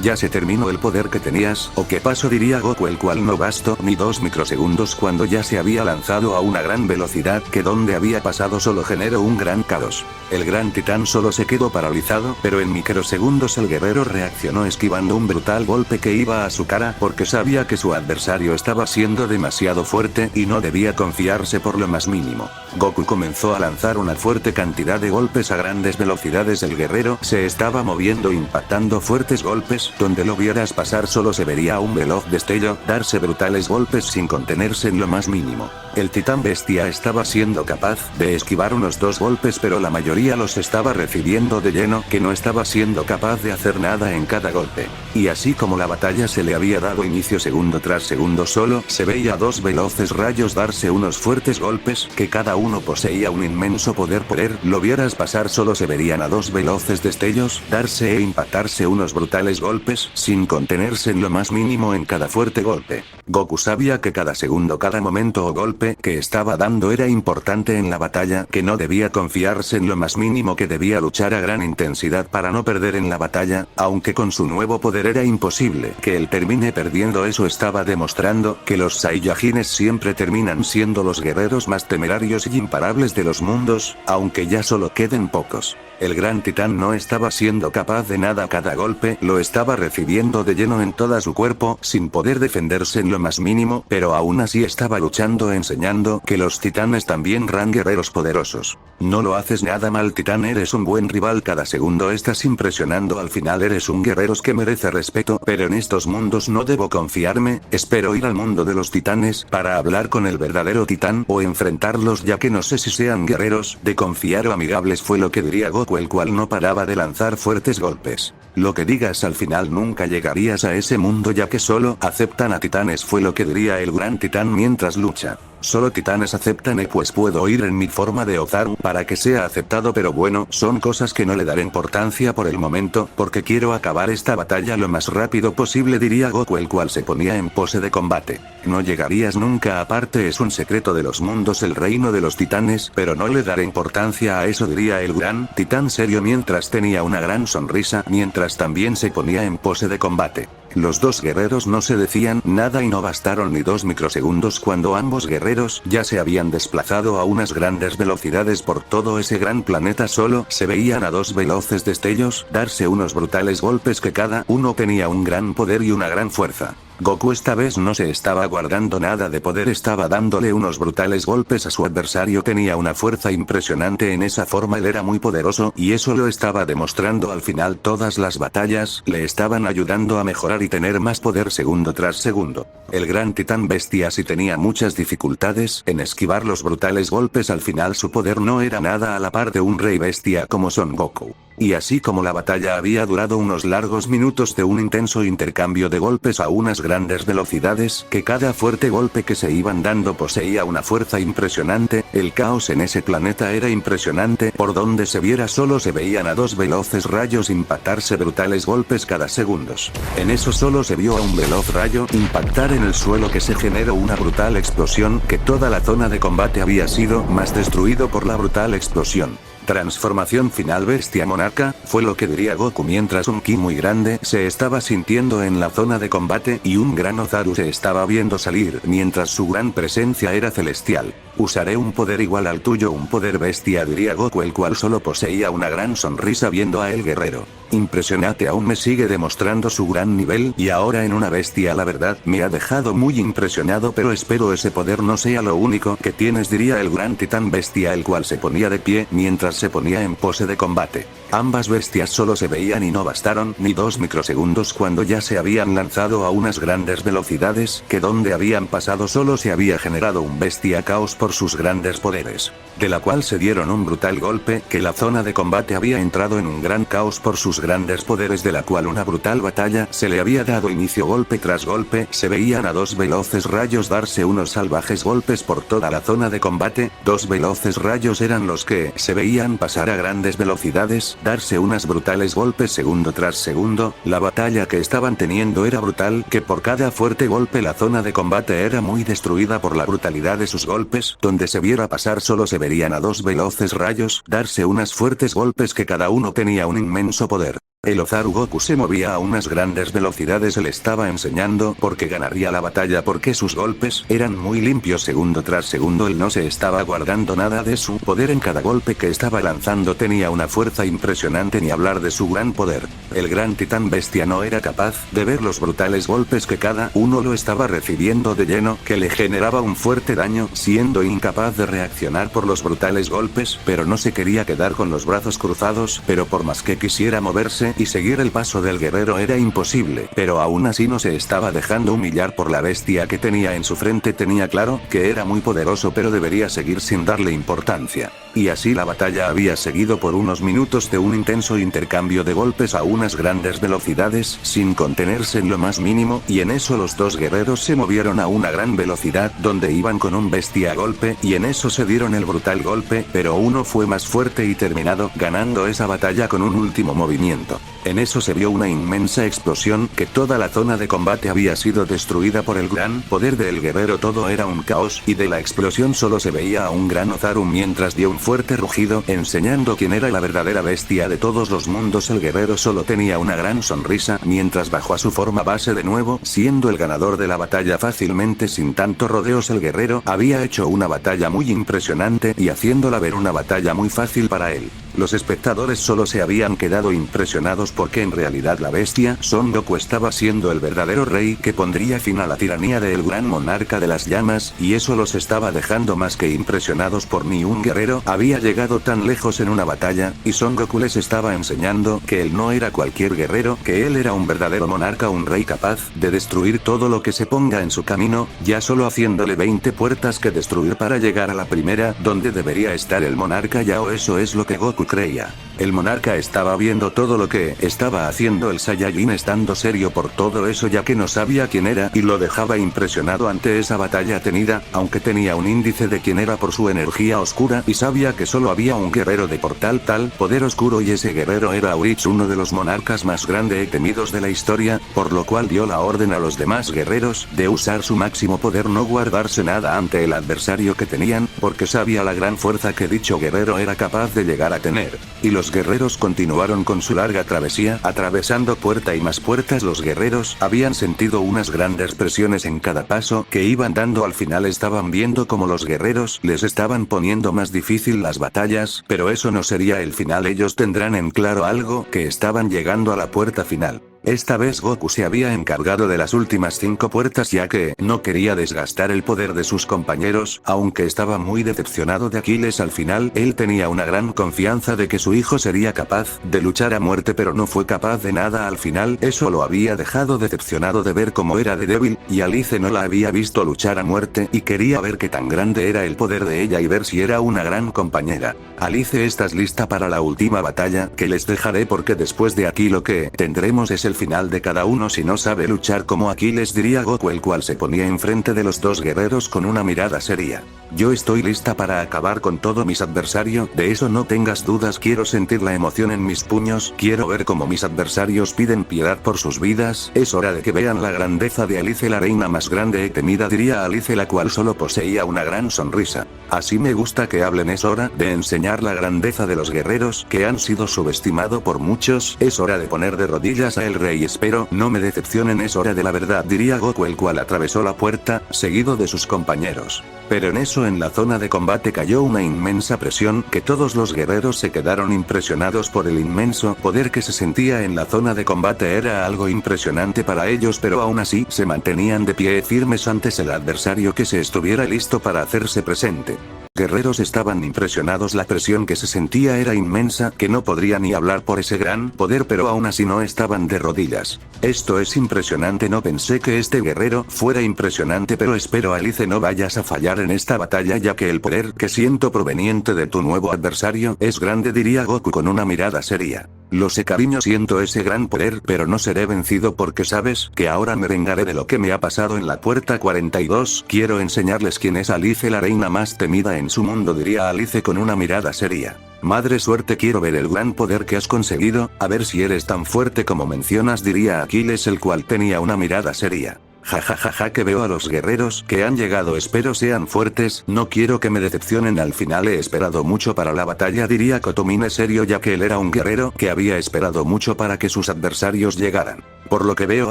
¿Ya se terminó el poder que tenías? ¿O qué pasó? Diría Goku, el cual no bastó ni 2 microsegundos cuando ya se había lanzado a una gran velocidad, que donde había pasado solo generó un gran caos. El gran titán solo se quedó paralizado, pero en microsegundos el guerrero reaccionó esquivando un brutal golpe que iba a su cara, porque sabía que su adversario estaba siendo demasiado fuerte y no debía confiarse por lo más mínimo. Goku comenzó a lanzar una fuerte cantidad de golpes a grandes velocidades. El guerrero se estaba moviendo impactando fuertes golpes, donde lo vieras pasar solo se vería un veloz destello darse brutales golpes sin contenerse en lo más mínimo. El titán bestia estaba siendo capaz de esquivar unos 2 golpes, pero la mayoría los estaba recibiendo de lleno, que no estaba siendo capaz de hacer nada en cada golpe. Y así como la batalla se le había dado inicio segundo tras segundo, solo se veía 2 veloces rayos darse unos fuertes golpes, que cada uno poseía un inmenso poder. Lo vieras pasar solo se verían a 2 veloces destellos darse e impactarse unos brutales golpes, sin contenerse en lo más mínimo en cada fuerte golpe. Goku sabía que cada segundo, cada momento o golpe que estaba dando era importante en la batalla, que no debía confiarse en lo más mínimo, que debía luchar a gran intensidad para no perder en la batalla, aunque con su nuevo poder era imposible que él termine perdiendo. Eso estaba demostrando que los Saiyajines siempre terminan siendo los guerreros más temerarios y imparables de los mundos, aunque ya solo queden pocos. El gran titán no estaba siendo capaz de nada, cada golpe lo estaba recibiendo de lleno en todo su cuerpo, sin poder defenderse en lo más mínimo, pero aún así estaba luchando, enseñando que los titanes también eran guerreros poderosos. No lo haces nada mal, titán, eres un buen rival, cada segundo estás impresionando, al final eres un guerrero que merece respeto, pero en estos mundos no debo confiarme, espero ir al mundo de los titanes para hablar con el verdadero titán o enfrentarlos, ya que no sé si sean guerreros de confiar o amigables, fue lo que diría Goku, el cual no paraba de lanzar fuertes golpes. Lo que digas, al final nunca llegarías a ese mundo, ya que solo aceptan a titanes, fue lo que diría el gran titán mientras lucha. Solo titanes aceptan, pues puedo ir en mi forma de Ozaru para que sea aceptado, pero bueno, son cosas que no le daré importancia por el momento, porque quiero acabar esta batalla lo más rápido posible, diría Goku, el cual se ponía en pose de combate. No llegarías nunca, aparte es un secreto de los mundos, el reino de los titanes, pero no le daré importancia a eso, diría el gran titán serio mientras tenía una gran sonrisa, mientras también se ponía en pose de combate. Los dos guerreros no se decían nada y no bastaron ni 2 microsegundos cuando ambos guerreros ya se habían desplazado a unas grandes velocidades por todo ese gran planeta, solo se veían a 2 veloces destellos darse unos brutales golpes, que cada uno tenía un gran poder y una gran fuerza. Goku esta vez no se estaba guardando nada de poder, estaba dándole unos brutales golpes a su adversario, tenía una fuerza impresionante en esa forma, él era muy poderoso y eso lo estaba demostrando al final. Todas las batallas le estaban ayudando a mejorar y tener más poder segundo tras segundo. El gran titán bestia sí tenía muchas dificultades en esquivar los brutales golpes, al final su poder no era nada a la par de un rey bestia como Son Goku. Y así como la batalla había durado unos largos minutos de un intenso intercambio de golpes a unas grandes velocidades, que cada fuerte golpe que se iban dando poseía una fuerza impresionante, el caos en ese planeta era impresionante, por donde se viera solo se veían a dos veloces rayos impactarse brutales golpes cada segundos. En eso solo se vio a un veloz rayo impactar en el suelo, que se generó una brutal explosión, que toda la zona de combate había sido más destruido por la brutal explosión. Transformación final bestia monarca, fue lo que diría Goku mientras un ki muy grande se estaba sintiendo en la zona de combate y un gran Ozaru se estaba viendo salir mientras su gran presencia era celestial. Usaré un poder igual al tuyo, un poder bestia, diría Goku, el cual solo poseía una gran sonrisa viendo a el guerrero. Impresionante, aún me sigue demostrando su gran nivel y ahora en una bestia, la verdad me ha dejado muy impresionado, pero espero ese poder no sea lo único que tienes, diría el gran titán bestia, el cual se ponía de pie mientras se ponía en pose de combate. Ambas bestias solo se veían y no bastaron ni 2 microsegundos cuando ya se habían lanzado a unas grandes velocidades, que donde habían pasado solo se había generado un bestia caos por sus grandes poderes, de la cual se dieron un brutal golpe, que la zona de combate había entrado en un gran caos por sus grandes poderes, de la cual una brutal batalla se le había dado inicio. Golpe tras golpe se veían a dos veloces rayos darse unos salvajes golpes por toda la zona de combate. 2 veloces rayos eran los que se veían pasar a grandes velocidades, darse unas brutales golpes segundo tras segundo. La batalla que estaban teniendo era brutal, que por cada fuerte golpe la zona de combate era muy destruida por la brutalidad de sus golpes, donde se viera pasar solo se verían a 2 veloces rayos darse unas fuertes golpes que cada uno tenía un inmenso poder. El Ozaru Goku se movía a unas grandes velocidades, él estaba enseñando por qué ganaría la batalla porque sus golpes eran muy limpios segundo tras segundo, él no se estaba guardando nada de su poder, en cada golpe que estaba lanzando tenía una fuerza impresionante, ni hablar de su gran poder. El gran titán bestia no era capaz de ver los brutales golpes que cada uno lo estaba recibiendo de lleno, que le generaba un fuerte daño, siendo incapaz de reaccionar por los brutales golpes, pero no se quería quedar con los brazos cruzados, pero por más que quisiera moverse y seguir el paso del guerrero era imposible, pero aún así no se estaba dejando humillar por la bestia que tenía en su frente. Tenía claro que era muy poderoso, pero debería seguir sin darle importancia. Y así la batalla había seguido por unos minutos de un intenso intercambio de golpes a unas grandes velocidades, sin contenerse en lo más mínimo, y en eso los dos guerreros se movieron a una gran velocidad, donde iban con un bestia golpe, y en eso se dieron el brutal golpe, pero uno fue más fuerte y terminado ganando esa batalla con un último movimiento. En eso se vio una inmensa explosión, que toda la zona de combate había sido destruida por el gran poder del guerrero, todo era un caos, y de la explosión solo se veía a un gran Ozaru mientras dio un fuerte rugido, enseñando quién era la verdadera bestia de todos los mundos. El guerrero solo tenía una gran sonrisa, mientras bajó a su forma base de nuevo, siendo el ganador de la batalla fácilmente sin tanto rodeos. El guerrero había hecho una batalla muy impresionante y haciéndola ver una batalla muy fácil para él. Los espectadores solo se habían quedado impresionados porque en realidad la bestia Son Goku estaba siendo el verdadero rey que pondría fin a la tiranía del gran monarca de las llamas, y eso los estaba dejando más que impresionados por ni un guerrero había llegado tan lejos en una batalla, y Son Goku les estaba enseñando que él no era cualquier guerrero, que él era un verdadero monarca, un rey capaz de destruir todo lo que se ponga en su camino, ya solo haciéndole 20 puertas que destruir para llegar a la primera, donde debería estar el monarca ya, o eso es lo que Goku creía. El monarca estaba viendo todo lo que estaba haciendo el Saiyajin, estando serio por todo eso, ya que no sabía quién era y lo dejaba impresionado ante esa batalla tenida, aunque tenía un índice de quién era por su energía oscura y sabía que solo había un guerrero de portal tal poder oscuro, y ese guerrero era Aurich, uno de los monarcas más grandes y temidos de la historia, por lo cual dio la orden a los demás guerreros de usar su máximo poder, no guardarse nada ante el adversario que tenían, porque sabía la gran fuerza que dicho guerrero era capaz de llegar a tener. Y los guerreros continuaron con su larga travesía, atravesando puerta y más puertas. Los guerreros habían sentido unas grandes presiones en cada paso que iban dando, al final estaban viendo como los guerreros les estaban poniendo más difícil las batallas, pero eso no sería el final, ellos tendrán en claro algo, que estaban llegando a la puerta final. Esta vez Goku se había encargado de las últimas 5 puertas ya que no quería desgastar el poder de sus compañeros, aunque estaba muy decepcionado de Aquiles al final. Él tenía una gran confianza de que su hijo sería capaz de luchar a muerte, pero no fue capaz de nada al final. Eso lo había dejado decepcionado de ver cómo era de débil, y Alice no la había visto luchar a muerte y quería ver qué tan grande era el poder de ella y ver si era una gran compañera. Alice, ¿estás lista para la última batalla? Que les dejaré porque después de aquí lo que tendremos es el final de cada uno si no sabe luchar como Aquiles, diría Goku, el cual se ponía enfrente de los dos guerreros con una mirada seria. Yo estoy lista para acabar con todo mis adversario, de eso no tengas dudas. Quiero sentir la emoción en mis puños, quiero ver cómo mis adversarios piden piedad por sus vidas. Es hora de que vean la grandeza de Alice, la reina más grande y temida, diría Alice, la cual solo poseía una gran sonrisa. Así me gusta que hablen, es hora de enseñar la grandeza de los guerreros que han sido subestimado por muchos. Es hora de poner de rodillas a el rey, espero no me decepcionen, es hora de la verdad, diría Goku, el cual atravesó la puerta, seguido de sus compañeros. Pero en eso, en la zona de combate cayó una inmensa presión, que todos los guerreros se quedaron impresionados por el inmenso poder que se sentía en la zona de combate. Era algo impresionante para ellos, pero aún así se mantenían de pie firmes antes el adversario que se estuviera listo para hacerse presente. Guerreros estaban impresionados, la presión que se sentía era inmensa, que no podría ni hablar por ese gran poder, pero aún así no estaban de rodillas. Esto es impresionante, no pensé que este guerrero fuera impresionante, pero espero Alice no vayas a fallar en esta batalla ya que el poder que siento proveniente de tu nuevo adversario es grande, diría Goku con una mirada seria. Lo sé, cariño, siento ese gran poder, pero no seré vencido porque sabes que ahora me vengaré de lo que me ha pasado en la puerta 42. Quiero enseñarles quién es Alice, la reina más temida en su mundo, diría Alice con una mirada seria. Madre suerte, quiero ver el gran poder que has conseguido, a ver si eres tan fuerte como mencionas, diría Aquiles, el cual tenía una mirada seria. Jajajaja, que veo a los guerreros que han llegado, espero sean fuertes, no quiero que me decepcionen al final, he esperado mucho para la batalla, diría Kotomine serio ya que él era un guerrero que había esperado mucho para que sus adversarios llegaran. Por lo que veo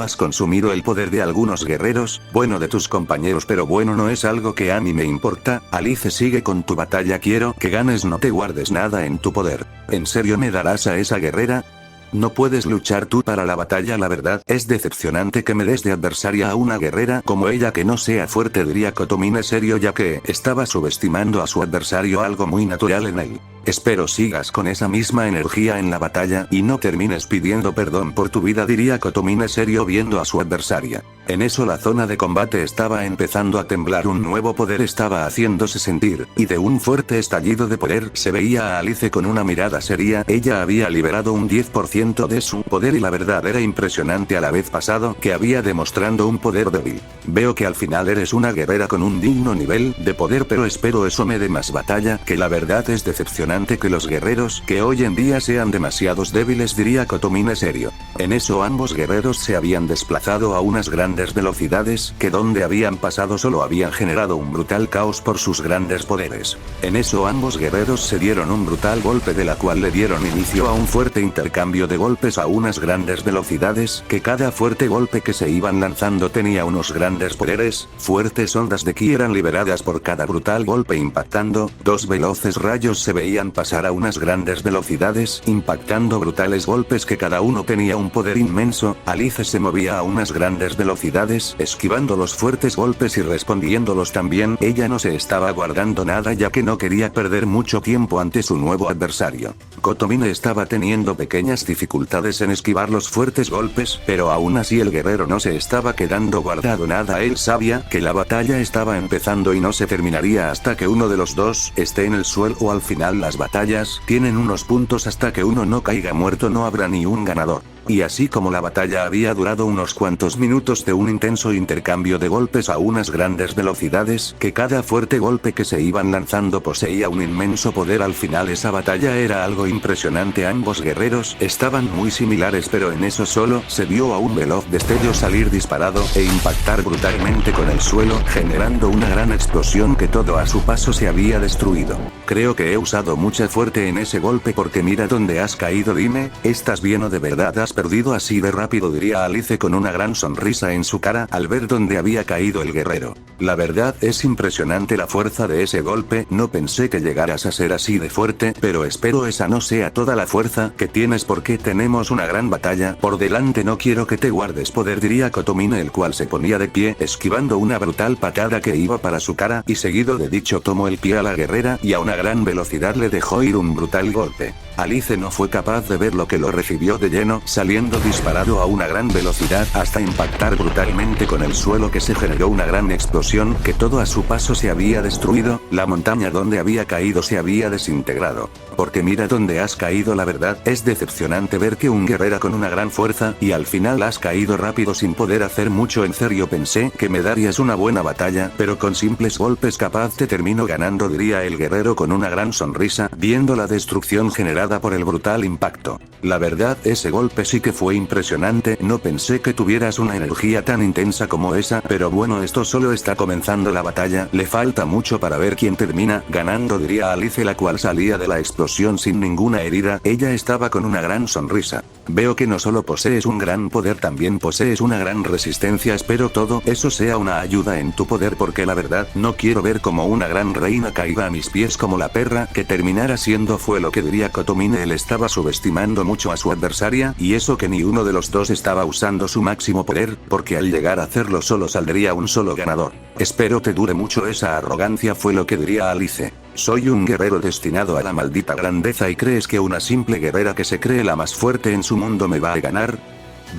has consumido el poder de algunos guerreros, bueno de tus compañeros, pero bueno no es algo que a mí me importa. Alice, sigue con tu batalla, quiero que ganes, no te guardes nada en tu poder. ¿En serio me darás a esa guerrera? No puedes luchar tú para la batalla, la verdad es decepcionante que me des de adversaria a una guerrera como ella que no sea fuerte, diría Kotomine serio ya que estaba subestimando a su adversario, algo muy natural en él. Espero sigas con esa misma energía en la batalla y no termines pidiendo perdón por tu vida, diría Kotomine serio viendo a su adversaria. En eso la zona de combate estaba empezando a temblar, un nuevo poder estaba haciéndose sentir, y de un fuerte estallido de poder se veía a Alice con una mirada seria. Ella había liberado un 10% de su poder y la verdad era impresionante a la vez pasado que había demostrando un poder débil. Veo que al final eres una guerrera con un digno nivel de poder, pero espero eso me dé más batalla, que la verdad es decepcionante que los guerreros que hoy en día sean demasiados débiles, diría Kotomine serio. En eso ambos guerreros se habían desplazado a unas grandes velocidades, que donde habían pasado solo habían generado un brutal caos por sus grandes poderes. En eso ambos guerreros se dieron un brutal golpe de la cual le dieron inicio a un fuerte intercambio de golpes a unas grandes velocidades, que cada fuerte golpe que se iban lanzando tenía unos grandes poderes, fuertes ondas de ki eran liberadas por cada brutal golpe impactando, dos veloces rayos se veían pasar a unas grandes velocidades, impactando brutales golpes que cada uno tenía un poder inmenso. Alice se movía a unas grandes velocidades, esquivando los fuertes golpes y respondiéndolos también. Ella no se estaba guardando nada ya que no quería perder mucho tiempo ante su nuevo adversario. Kotomine estaba teniendo pequeñas dificultades en esquivar los fuertes golpes, pero aún así el guerrero no se estaba quedando guardado nada, él sabía que la batalla estaba empezando y no se terminaría hasta que uno de los dos esté en el suelo, o al final las batallas tienen unos puntos, hasta que uno no caiga muerto no habrá ni un ganador. Y así como la batalla había durado unos cuantos minutos de un intenso intercambio de golpes a unas grandes velocidades, que cada fuerte golpe que se iban lanzando poseía un inmenso poder, al final esa batalla era algo impresionante. Ambos guerreros estaban muy similares, pero en eso solo se vio a un veloz destello salir disparado e impactar brutalmente con el suelo, generando una gran explosión que todo a su paso se había destruido. Creo que he usado mucha fuerte en ese golpe porque mira dónde has caído, dime, ¿estás bien o de verdad has perdido así de rápido?, diría Alice con una gran sonrisa en su cara al ver dónde había caído el guerrero. La verdad es impresionante la fuerza de ese golpe, no pensé que llegaras a ser así de fuerte, pero espero esa no sea toda la fuerza que tienes porque tenemos una gran batalla por delante, no quiero que te guardes poder, diría Kotomine, el cual se ponía de pie esquivando una brutal patada que iba para su cara y seguido de dicho tomó el pie a la guerrera y a una gran velocidad le dejó ir un brutal golpe. Alice no fue capaz de ver lo que lo recibió de lleno, saliendo disparado a una gran velocidad hasta impactar brutalmente con el suelo, que se generó una gran explosión que todo a su paso se había destruido, la montaña donde había caído se había desintegrado. Porque mira dónde has caído, la verdad es decepcionante ver que un guerrero con una gran fuerza y al final has caído rápido sin poder hacer mucho, en serio pensé que me darías una buena batalla, pero con simples golpes capaz te termino ganando, diría el guerrero con una gran sonrisa viendo la destrucción generada por el brutal impacto. La verdad ese golpe sí que fue impresionante, no pensé que tuvieras una energía tan intensa como esa, pero bueno, esto solo está comenzando la batalla, le falta mucho para ver quién termina ganando, diría Alice, la cual salía de la explosión sin ninguna herida, ella estaba con una gran sonrisa. Veo que no solo posees un gran poder, también posees una gran resistencia, espero todo eso sea una ayuda en tu poder porque la verdad no quiero ver como una gran reina caiga a mis pies como la perra que terminara siendo, fue lo que diría Kotomine. Él estaba subestimando mucho a su adversaria y eso que ni uno de los dos estaba usando su máximo poder, porque al llegar a hacerlo solo saldría un solo ganador. Espero te dure mucho esa arrogancia, fue lo que diría Alice. Soy un guerrero destinado a la maldita grandeza y crees que una simple guerrera que se cree la más fuerte en su mundo me va a ganar.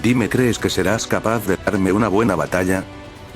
Dime, ¿crees que serás capaz de darme una buena batalla?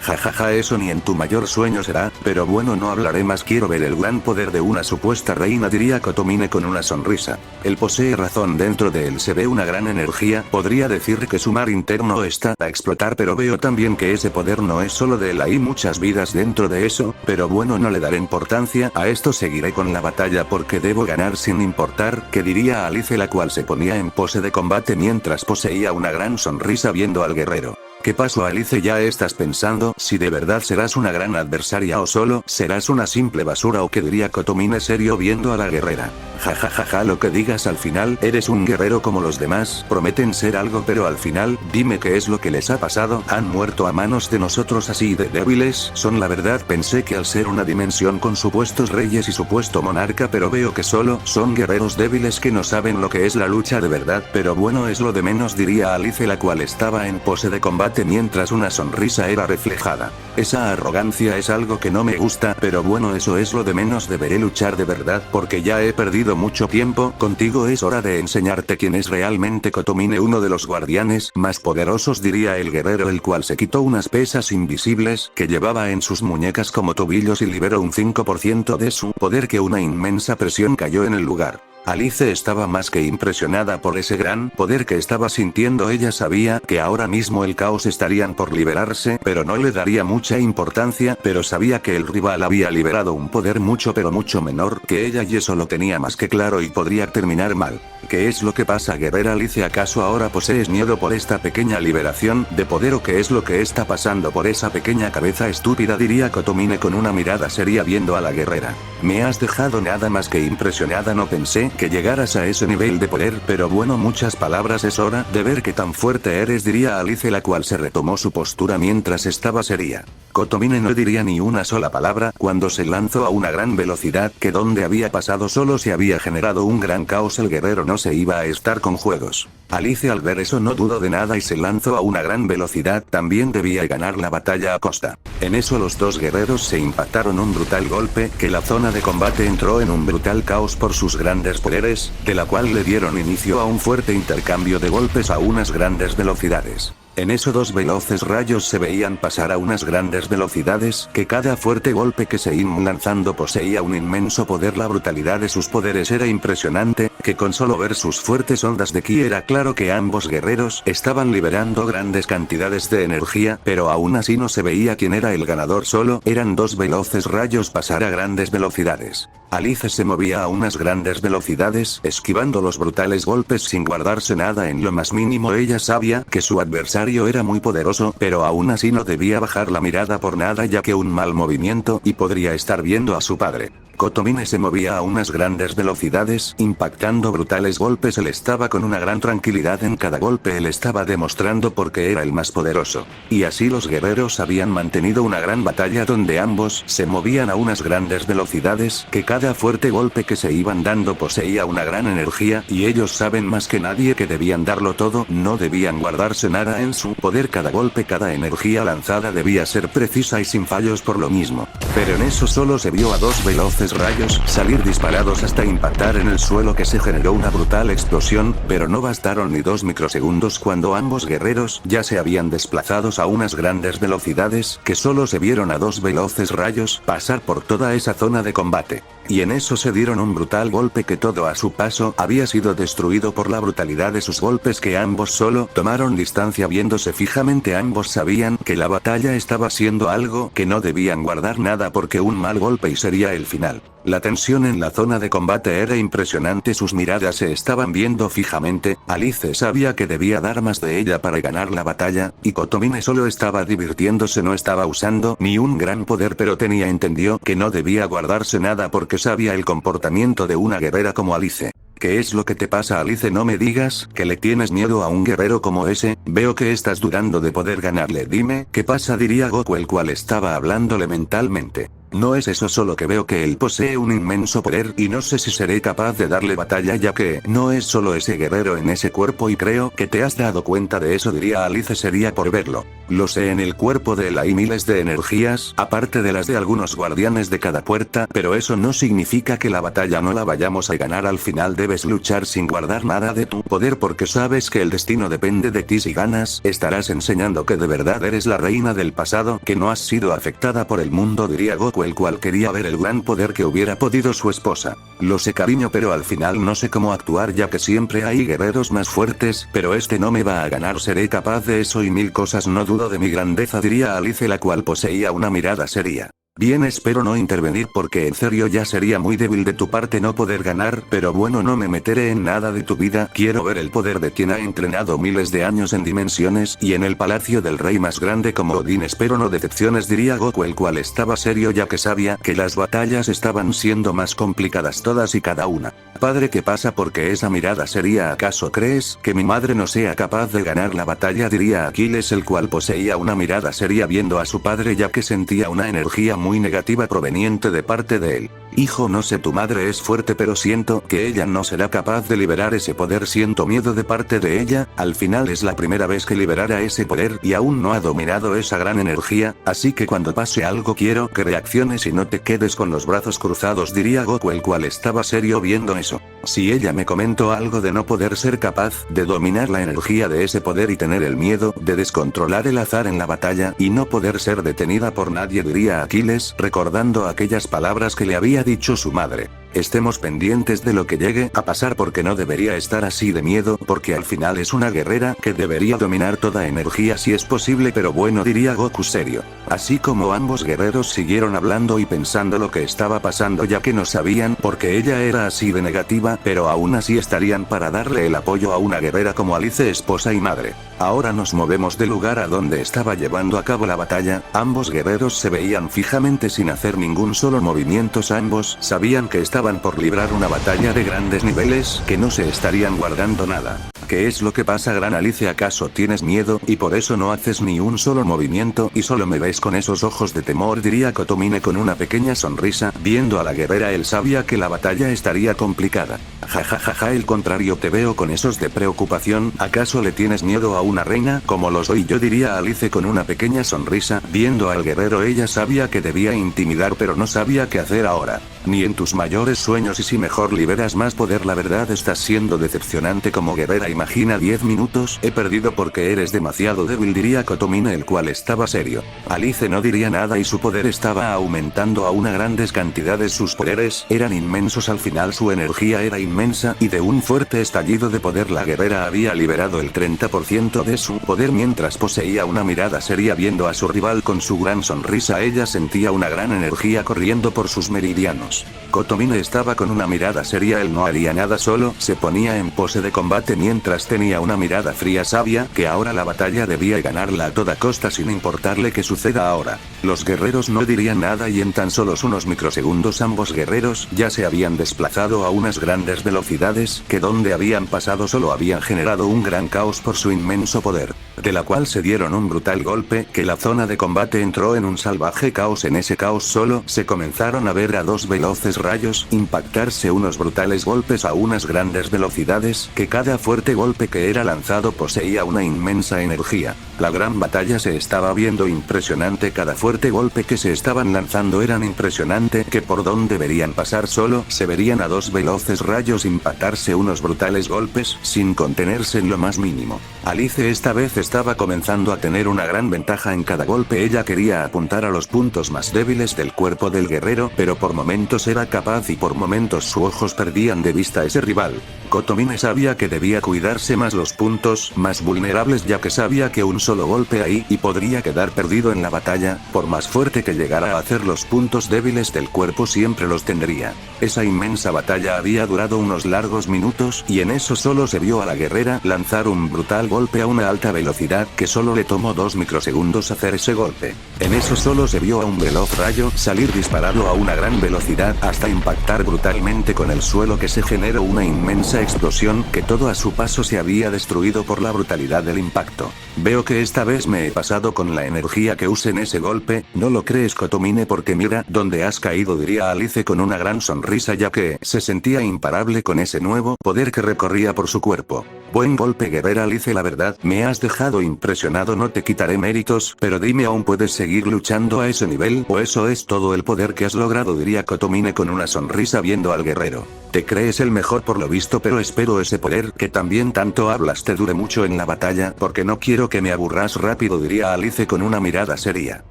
Jajaja, eso ni en tu mayor sueño será, pero bueno, no hablaré más, quiero ver el gran poder de una supuesta reina, diría Kotomine con una sonrisa. Él posee razón, dentro de él se ve una gran energía, podría decir que su mar interno está a explotar, pero veo también que ese poder no es solo de él, hay muchas vidas dentro de eso, pero bueno, no le daré importancia a esto, seguiré con la batalla porque debo ganar sin importar, que diría Alice, la cual se ponía en pose de combate mientras poseía una gran sonrisa viendo al guerrero. ¿Qué pasó, Alice? ¿Ya estás pensando si de verdad serás una gran adversaria o solo serás una simple basura, o qué, diría Kotomine serio viendo a la guerrera? Jajajaja, lo que digas, al final eres un guerrero como los demás, prometen ser algo pero al final, dime qué es lo que les ha pasado, han muerto a manos de nosotros así de débiles son, la verdad pensé que al ser una dimensión con supuestos reyes y supuesto monarca, pero veo que solo son guerreros débiles que no saben lo que es la lucha de verdad, pero bueno, es lo de menos, diría Alice, la cual estaba en pose de combate mientras una sonrisa era reflejada. Esa arrogancia es algo que no me gusta, pero bueno, eso es lo de menos, deberé luchar de verdad porque ya he perdido mucho tiempo contigo, es hora de enseñarte quién es realmente Kotomine, uno de los guardianes más poderosos, diría el guerrero, el cual se quitó unas pesas invisibles que llevaba en sus muñecas como tobillos y liberó un 5% de su poder, que una inmensa presión cayó en el lugar. Alice estaba más que impresionada por ese gran poder que estaba sintiendo, ella sabía que ahora mismo el caos estarían por liberarse, pero no le daría mucha importancia, pero sabía que el rival había liberado un poder mucho pero mucho menor que ella y eso lo tenía más que claro y podría terminar mal. ¿Qué es lo que pasa, guerrera Alice? ¿Acaso ahora posees miedo por esta pequeña liberación de poder o qué es lo que está pasando por esa pequeña cabeza estúpida? Diría Kotomine con una mirada seria viendo a la guerrera. Me has dejado nada más que impresionada, no pensé que llegaras a ese nivel de poder, pero bueno, muchas palabras, es hora de ver qué tan fuerte eres, diría Alice, la cual se retomó su postura mientras estaba seria. Kotomine no diría ni una sola palabra cuando se lanzó a una gran velocidad que donde había pasado solo se había generado un gran caos, el guerrero no se iba a estar con juegos. Alice al ver eso no dudó de nada y se lanzó a una gran velocidad, también debía ganar la batalla a costa. En eso los dos guerreros se impactaron un brutal golpe que la zona de combate entró en un brutal caos por sus grandes poderes, de la cual le dieron inicio a un fuerte intercambio de golpes a unas grandes velocidades. En eso dos veloces rayos se veían pasar a unas grandes velocidades, que cada fuerte golpe que se iban lanzando poseía un inmenso poder, la brutalidad de sus poderes era impresionante, que con solo ver sus fuertes ondas de ki era claro que ambos guerreros estaban liberando grandes cantidades de energía, pero aún así no se veía quién era el ganador, solo eran dos veloces rayos pasar a grandes velocidades. Alice se movía a unas grandes velocidades, esquivando los brutales golpes sin guardarse nada en lo más mínimo, ella sabía que su adversario era muy poderoso, pero aún así no debía bajar la mirada por nada, ya que un mal movimiento y podría estar viendo a su padre. Kotomine se movía a unas grandes velocidades, impactando brutales golpes. Él estaba con una gran tranquilidad en cada golpe. Él estaba demostrando por qué era el más poderoso. Y así los guerreros habían mantenido una gran batalla donde ambos se movían a unas grandes velocidades, que cada fuerte golpe que se iban dando poseía una gran energía, y ellos saben más que nadie que debían darlo todo, no debían guardarse nada en su poder. Cada golpe, cada energía lanzada debía ser precisa y sin fallos por lo mismo. Pero en eso solo se vio a dos veloces rayos salir disparados hasta impactar en el suelo, que se generó una brutal explosión, pero no bastaron ni 2 microsegundos cuando ambos guerreros ya se habían desplazados a unas grandes velocidades, que solo se vieron a dos veloces rayos pasar por toda esa zona de combate. Y en eso se dieron un brutal golpe que todo a su paso había sido destruido por la brutalidad de sus golpes, que ambos solo tomaron distancia viéndose fijamente. Ambos sabían que la batalla estaba siendo algo que no debían guardar nada, porque un mal golpe y sería el final. La tensión en la zona de combate era impresionante, sus miradas se estaban viendo fijamente. Alice sabía que debía dar más de ella para ganar la batalla, y Kotomine solo estaba divirtiéndose, no estaba usando ni un gran poder, pero entendió que no debía guardarse nada porque sabía el comportamiento de una guerrera como Alice. ¿Qué es lo que te pasa, Alice? No me digas que le tienes miedo a un guerrero como ese, veo que estás dudando de poder ganarle. Dime, ¿qué pasa?, diría Goku, el cual estaba hablándole mentalmente. No es eso, solo que veo que él posee un inmenso poder y no sé si seré capaz de darle batalla, ya que no es solo ese guerrero en ese cuerpo, y creo que te has dado cuenta de eso, diría Alice. Sería por verlo. Lo sé, en el cuerpo de él hay miles de energías, aparte de las de algunos guardianes de cada puerta, pero eso no significa que la batalla no la vayamos a ganar. Al final debes luchar sin guardar nada de tu poder, porque sabes que el destino depende de ti. Si ganas, estarás enseñando que de verdad eres la reina del pasado, que no has sido afectada por el mundo, diría Goku, el cual quería ver el gran poder que hubiera podido su esposa. Lo sé, cariño, pero al final no sé cómo actuar, ya que siempre hay guerreros más fuertes, pero este no me va a ganar, seré capaz de eso y mil cosas, no dudo de mi grandeza, diría Alice, la cual poseía una mirada seria. Bien, espero no intervenir porque en serio ya sería muy débil de tu parte no poder ganar, pero bueno, no me meteré en nada de tu vida. Quiero ver el poder de quien ha entrenado miles de años en dimensiones y en el palacio del rey más grande como Odín. Espero no decepciones, diría Goku, el cual estaba serio ya que sabía que las batallas estaban siendo más complicadas todas y cada una. Padre, ¿qué pasa? Porque esa mirada sería, ¿acaso crees que mi madre no sea capaz de ganar la batalla?, diría Aquiles, el cual poseía una mirada seria viendo a su padre, ya que sentía una energía muy negativa proveniente de parte de él. Hijo, no sé, tu madre es fuerte, pero siento que ella no será capaz de liberar ese poder, siento miedo de parte de ella. Al final es la primera vez que liberará ese poder y aún no ha dominado esa gran energía, así que cuando pase algo quiero que reacciones y no te quedes con los brazos cruzados, diría Goku, el cual estaba serio viendo eso. Si ella me comentó algo de no poder ser capaz de dominar la energía de ese poder y tener el miedo de descontrolar el azar en la batalla y no poder ser detenida por nadie, diría Aquiles, recordando aquellas palabras que le había dicho su madre. Estemos pendientes de lo que llegue a pasar porque no debería estar así de miedo, porque al final es una guerrera que debería dominar toda energía si es posible, pero bueno, diría Goku serio. Así como ambos guerreros siguieron hablando y pensando lo que estaba pasando, ya que no sabían por qué ella era así de negativa, pero aún así estarían para darle el apoyo a una guerrera como Alice, esposa y madre. Ahora nos movemos del lugar a donde estaba llevando a cabo la batalla. Ambos guerreros se veían fijamente sin hacer ningún solo movimiento. Ambos sabían que estaban por librar una batalla de grandes niveles, que no se estarían guardando nada. ¿Qué es lo que pasa, gran Alice? ¿Acaso tienes miedo y por eso no haces ni un solo movimiento y solo me ves con esos ojos de temor?, diría Kotomine con una pequeña sonrisa, viendo a la guerrera. Él sabía que la batalla estaría complicada. Jajajaja, el contrario, te veo con esos de preocupación. ¿Acaso le tienes miedo a una reina como lo soy yo?, diría Alice con una pequeña sonrisa, viendo al guerrero. Ella sabía que debía intimidar, pero no sabía qué hacer ahora. Ni en tus mayores sueños, y si mejor liberas más poder. La verdad estás siendo decepcionante como guerrera. Imagina 10 minutos, he perdido porque eres demasiado débil, diría Kotomine, el cual estaba serio. Alice no diría nada y su poder estaba aumentando a una grandes cantidades. Sus poderes eran inmensos, al final su energía era inmensa y de un fuerte estallido de poder la guerrera había liberado el 30% de su poder mientras poseía una mirada seria viendo a su rival con su gran sonrisa. Ella sentía una gran energía corriendo por sus meridianos. Kotomine estaba con una mirada seria, él no haría nada, solo se ponía en pose de combate mientras tenía una mirada fría, sabia que ahora la batalla debía ganarla a toda costa sin importarle qué suceda ahora. Los guerreros no dirían nada y en tan solos unos microsegundos ambos guerreros ya se habían desplazado a unas grandes velocidades que donde habían pasado solo habían generado un gran caos por su inmenso poder, de la cual se dieron un brutal golpe que la zona de combate entró en un salvaje caos. En ese caos solo se comenzaron a ver a dos veloces rayos impactarse unos brutales golpes a unas grandes velocidades que cada fuerte golpe que era lanzado poseía una inmensa energía. La gran batalla se estaba viendo impresionante, cada fuerte golpe que se estaban lanzando eran impresionante, que por donde verían pasar solo se verían a dos veloces rayos impactarse unos brutales golpes sin contenerse en lo más mínimo. Alice esta vez estaba comenzando a tener una gran ventaja en cada golpe, ella quería apuntar a los puntos más débiles del cuerpo del guerrero, pero por momentos era capaz y por momentos sus ojos perdían de vista a ese rival. Kotomine sabía que debía cuidarse más los puntos más vulnerables, ya que sabía que un solo golpe ahí y podría quedar perdido en la batalla, por más fuerte que llegara a hacer los puntos débiles del cuerpo siempre los tendría. Esa inmensa batalla había durado unos largos minutos y en eso solo se vio a la guerrera lanzar un brutal golpe a una alta velocidad que solo le tomó 2 microsegundos hacer ese golpe. En eso solo se vio a un veloz rayo salir disparado a una gran velocidad hasta impactar brutalmente con el suelo, que se generó una inmensa explosión que todo a su paso se había destruido por la brutalidad del impacto. Veo que esta vez me he pasado con la energía que usé en ese golpe, ¿no lo crees, Kotomine? Porque mira dónde has caído, diría Alice con una gran sonrisa, ya que se sentía imparable con ese nuevo poder que recorría por su cuerpo. Buen golpe, guerrera Alice, la verdad me has dejado impresionado, no te quitaré méritos, pero dime, ¿aún puedes seguir luchando a ese nivel o eso es todo el poder que has logrado?, diría Kotomine con una sonrisa viendo al guerrero. Te crees el mejor por lo visto, pero espero ese poder que también tanto hablas te dure mucho en la batalla, porque no quiero que me aburras rápido, diría Alice con una mirada seria.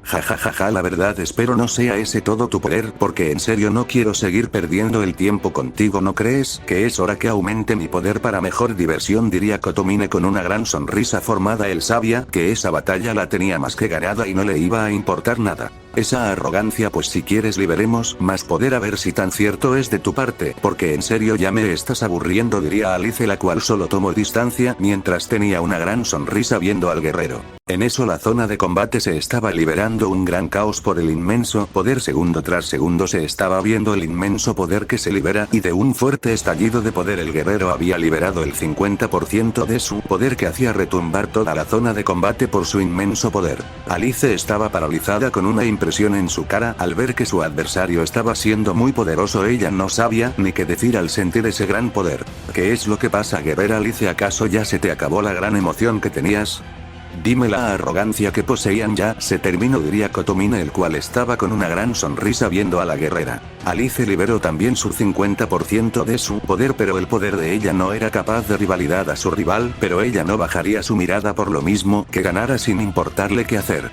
Jajajaja, la verdad espero no sea ese todo tu poder, porque en serio no quiero seguir perdiendo el tiempo contigo, ¿no crees que es hora que aumente mi poder para mejor diversión?, diría Kotomine con una gran sonrisa formada. Él sabía que esa batalla la tenía más que ganada y no le iba a importar nada esa arrogancia. Pues si quieres liberemos más poder, a ver si tan cierto es de tu parte, porque en serio ya me estás aburriendo, diría Alice, la cual solo tomó distancia mientras tenía una gran sonrisa viendo al guerrero. En eso la zona de combate se estaba liberando un gran caos por el inmenso poder. Segundo tras segundo se estaba viendo el inmenso poder que se libera, y de un fuerte estallido de poder el guerrero había liberado el 50% de su poder, que hacía retumbar toda la zona de combate por su inmenso poder. Alice estaba paralizada con una impresión en su cara al ver que su adversario estaba siendo muy poderoso. Ella no sabía ni qué decir al sentir ese gran poder. ¿Qué es lo que pasa, guerrera Alice? ¿Acaso ya se te acabó la gran emoción que tenías? Dime, la arrogancia que poseían ya se terminó, diría Kotomine, el cual estaba con una gran sonrisa viendo a la guerrera. Alice liberó también su 50% de su poder, pero el poder de ella no era capaz de rivalidad a su rival, pero ella no bajaría su mirada por lo mismo que ganara sin importarle qué hacer.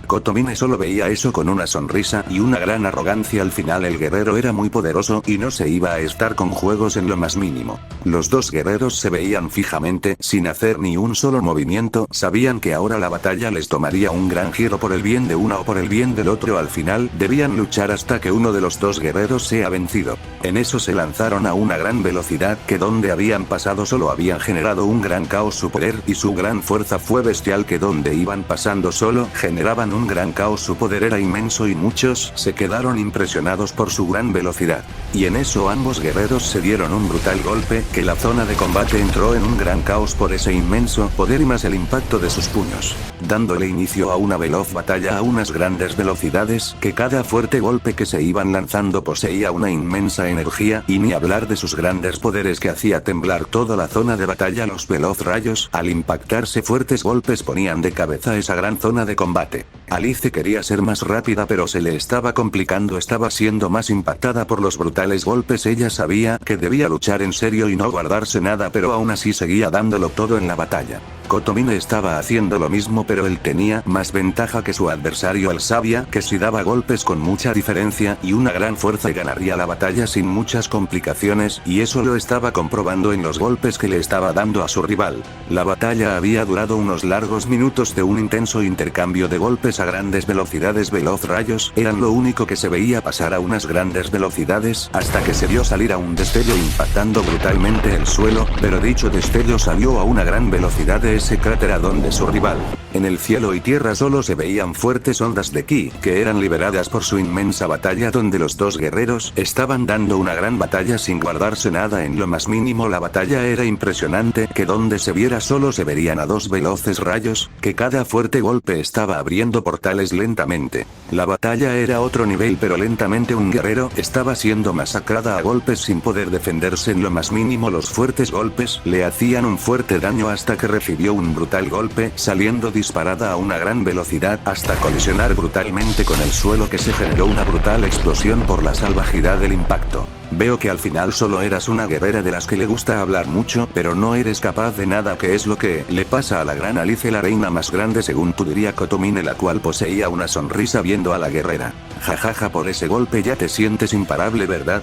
Kotomine solo veía eso con una sonrisa y una gran arrogancia. Al final el guerrero era muy poderoso y no se iba a estar con juegos en lo más mínimo. Los dos guerreros se veían fijamente, sin hacer ni un solo movimiento. Sabían que ahora la batalla les tomaría un gran giro por el bien de uno o por el bien del otro. Al final debían luchar hasta que uno de los dos guerreros sea vencido. En eso se lanzaron a una gran velocidad, que donde habían pasado solo habían generado un gran caos. Su poder y su gran fuerza fue bestial, que donde iban pasando solo generaban un gran caos. Su poder era inmenso y muchos se quedaron impresionados por su gran velocidad. Y en eso ambos guerreros se dieron un brutal golpe, que la zona de combate entró en un gran caos por ese inmenso poder y más el impacto de sus puños, dándole inicio a una veloz batalla a unas grandes velocidades, que cada fuerte golpe que se iban lanzando poseía una inmensa energía, y ni hablar de sus grandes poderes que hacía temblar toda la zona de batalla. Los veloz rayos al impactarse fuertes golpes ponían de cabeza esa gran zona de combate. Alice quería ser más rápida, pero se le estaba complicando, estaba siendo más impactada por los brutales golpes. Ella sabía que debía luchar en serio y no guardarse nada, pero aún así seguía dándolo todo en la batalla. Kotomine estaba haciendo lo mismo, pero él tenía más ventaja que su adversario. Él sabía que si daba golpes con mucha diferencia y una gran fuerza ganaría la batalla sin muchas complicaciones, y eso lo estaba comprobando en los golpes que le estaba dando a su rival. La batalla había durado unos largos minutos de un intenso intercambio de golpes a grandes velocidades. Veloz rayos eran lo único que se veía pasar a unas grandes velocidades, hasta que se vio salir a un destello impactando brutalmente el suelo, pero dicho destello salió a una gran velocidad de ese cráter a donde su rival. En el cielo y tierra solo se veían fuertes ondas de ki, que eran liberadas por su inmensa batalla, donde los dos guerreros estaban dando una gran batalla sin guardarse nada en lo más mínimo. La batalla era impresionante, que donde se viera solo se verían a dos veloces rayos, que cada fuerte golpe estaba abriendo portales lentamente. La batalla era otro nivel, pero lentamente un guerrero estaba siendo masacrada a golpes sin poder defenderse en lo más mínimo. Los fuertes golpes le hacían un fuerte daño hasta que recibió un brutal golpe, saliendo disparada a una gran velocidad hasta colisionar brutalmente con el suelo, que se generó una brutal explosión por la salvajidad del impacto. Veo que al final solo eras una guerrera de las que le gusta hablar mucho, pero no eres capaz de nada, que es lo que le pasa a la gran Alice, la reina más grande según tú, diría Kotomine, la cual poseía una sonrisa viendo a la guerrera. Jajaja, por ese golpe ya te sientes imparable, ¿verdad?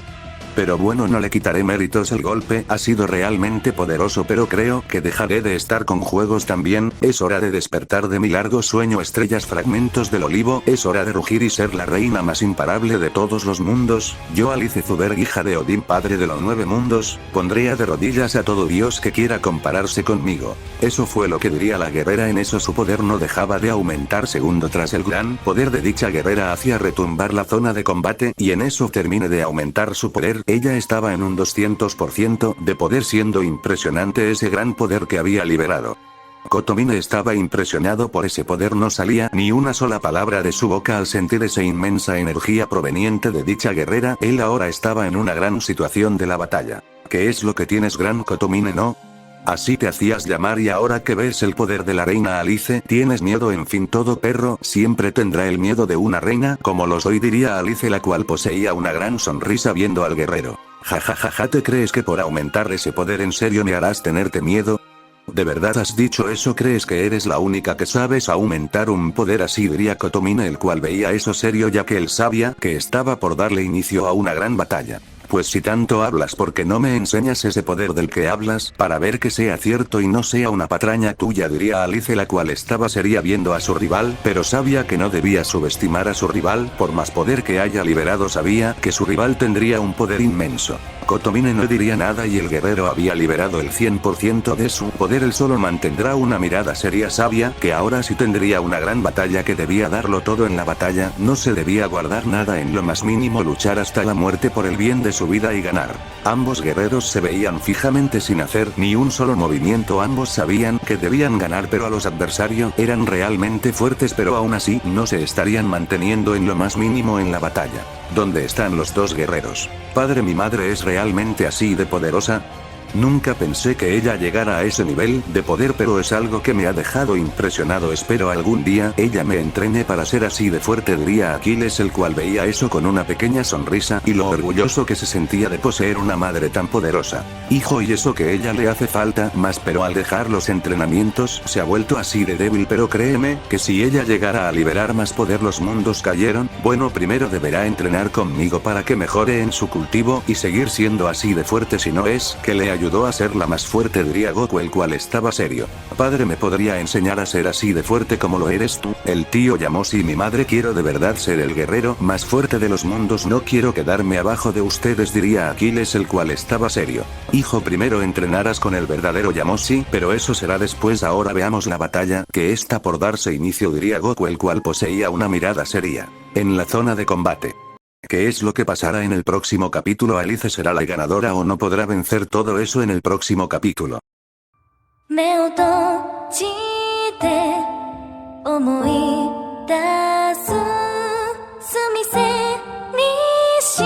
Pero bueno, no le quitaré méritos, el golpe ha sido realmente poderoso, pero creo que dejaré de estar con juegos también. Es hora de despertar de mi largo sueño. Estrellas, fragmentos del olivo, es hora de rugir y ser la reina más imparable de todos los mundos. Yo, Alice Zuberg, hija de Odín, padre de los 9 mundos, pondría de rodillas a todo dios que quiera compararse conmigo. Eso fue lo que diría la guerrera. En eso su poder no dejaba de aumentar segundo tras el gran poder de dicha guerrera hacía retumbar la zona de combate, y en eso termine de aumentar su poder. Ella estaba en un 200% de poder, siendo impresionante ese gran poder que había liberado. Kotomine estaba impresionado por ese poder, no salía ni una sola palabra de su boca al sentir esa inmensa energía proveniente de dicha guerrera. Él ahora estaba en una gran situación de la batalla. ¿Qué es lo que tienes, gran Kotomine, no? Así te hacías llamar, y ahora que ves el poder de la reina Alice, tienes miedo. En fin, todo perro siempre tendrá el miedo de una reina, como lo soy, diría Alice, la cual poseía una gran sonrisa viendo al guerrero. Jajajaja, ¿te crees que por aumentar ese poder en serio me harás tenerte miedo? ¿De verdad has dicho eso? ¿Crees que eres la única que sabes aumentar un poder así?, diría Kotomine, el cual veía eso serio, ya que él sabía que estaba por darle inicio a una gran batalla. Pues si tanto hablas, ¿por qué no me enseñas ese poder del que hablas, para ver que sea cierto y no sea una patraña tuya?, diría Alice, la cual estaba seria viendo a su rival, pero sabía que no debía subestimar a su rival. Por más poder que haya liberado, sabía que su rival tendría un poder inmenso. Kotomine no diría nada, y el guerrero había liberado el 100% de su poder. Él solo mantendrá una mirada seria, sabía que ahora sí tendría una gran batalla, que debía darlo todo en la batalla, no se debía guardar nada en lo más mínimo, luchar hasta la muerte por el bien de su vida y ganar. Ambos guerreros se veían fijamente sin hacer ni un solo movimiento. Ambos sabían que debían ganar, pero a los adversarios eran realmente fuertes, pero aún así no se estarían manteniendo en lo más mínimo en la batalla. ¿Dónde están los dos guerreros? Padre, mi madre es realmente así de poderosa. Nunca pensé que ella llegara a ese nivel de poder, pero es algo que me ha dejado impresionado. Espero algún día ella me entrene para ser así de fuerte, diría Aquiles, el cual veía eso con una pequeña sonrisa y lo orgulloso que se sentía de poseer una madre tan poderosa. Hijo, y eso que ella le hace falta más, pero al dejar los entrenamientos se ha vuelto así de débil. Pero créeme que si ella llegara a liberar más poder, los mundos cayeron. Bueno, primero deberá entrenar conmigo para que mejore en su cultivo y seguir siendo así de fuerte, si no es que le ayudó a ser la más fuerte, diría Goku, el cual estaba serio. Padre, ¿me podría enseñar a ser así de fuerte como lo eres tú? El tío Yamoshi, mi madre, quiero de verdad ser el guerrero más fuerte de los mundos, no quiero quedarme abajo de ustedes, diría Aquiles, el cual estaba serio. Hijo, primero entrenarás con el verdadero Yamoshi, pero eso será después. Ahora veamos la batalla, que está por darse inicio, diría Goku, el cual poseía una mirada seria. En la zona de combate. ¿Qué es lo que pasará en el próximo capítulo? ¿Alice será la ganadora o no podrá vencer todo eso en el próximo capítulo? 目を閉じて思い出すすみせにし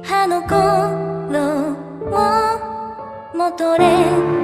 葉の頃を戻れ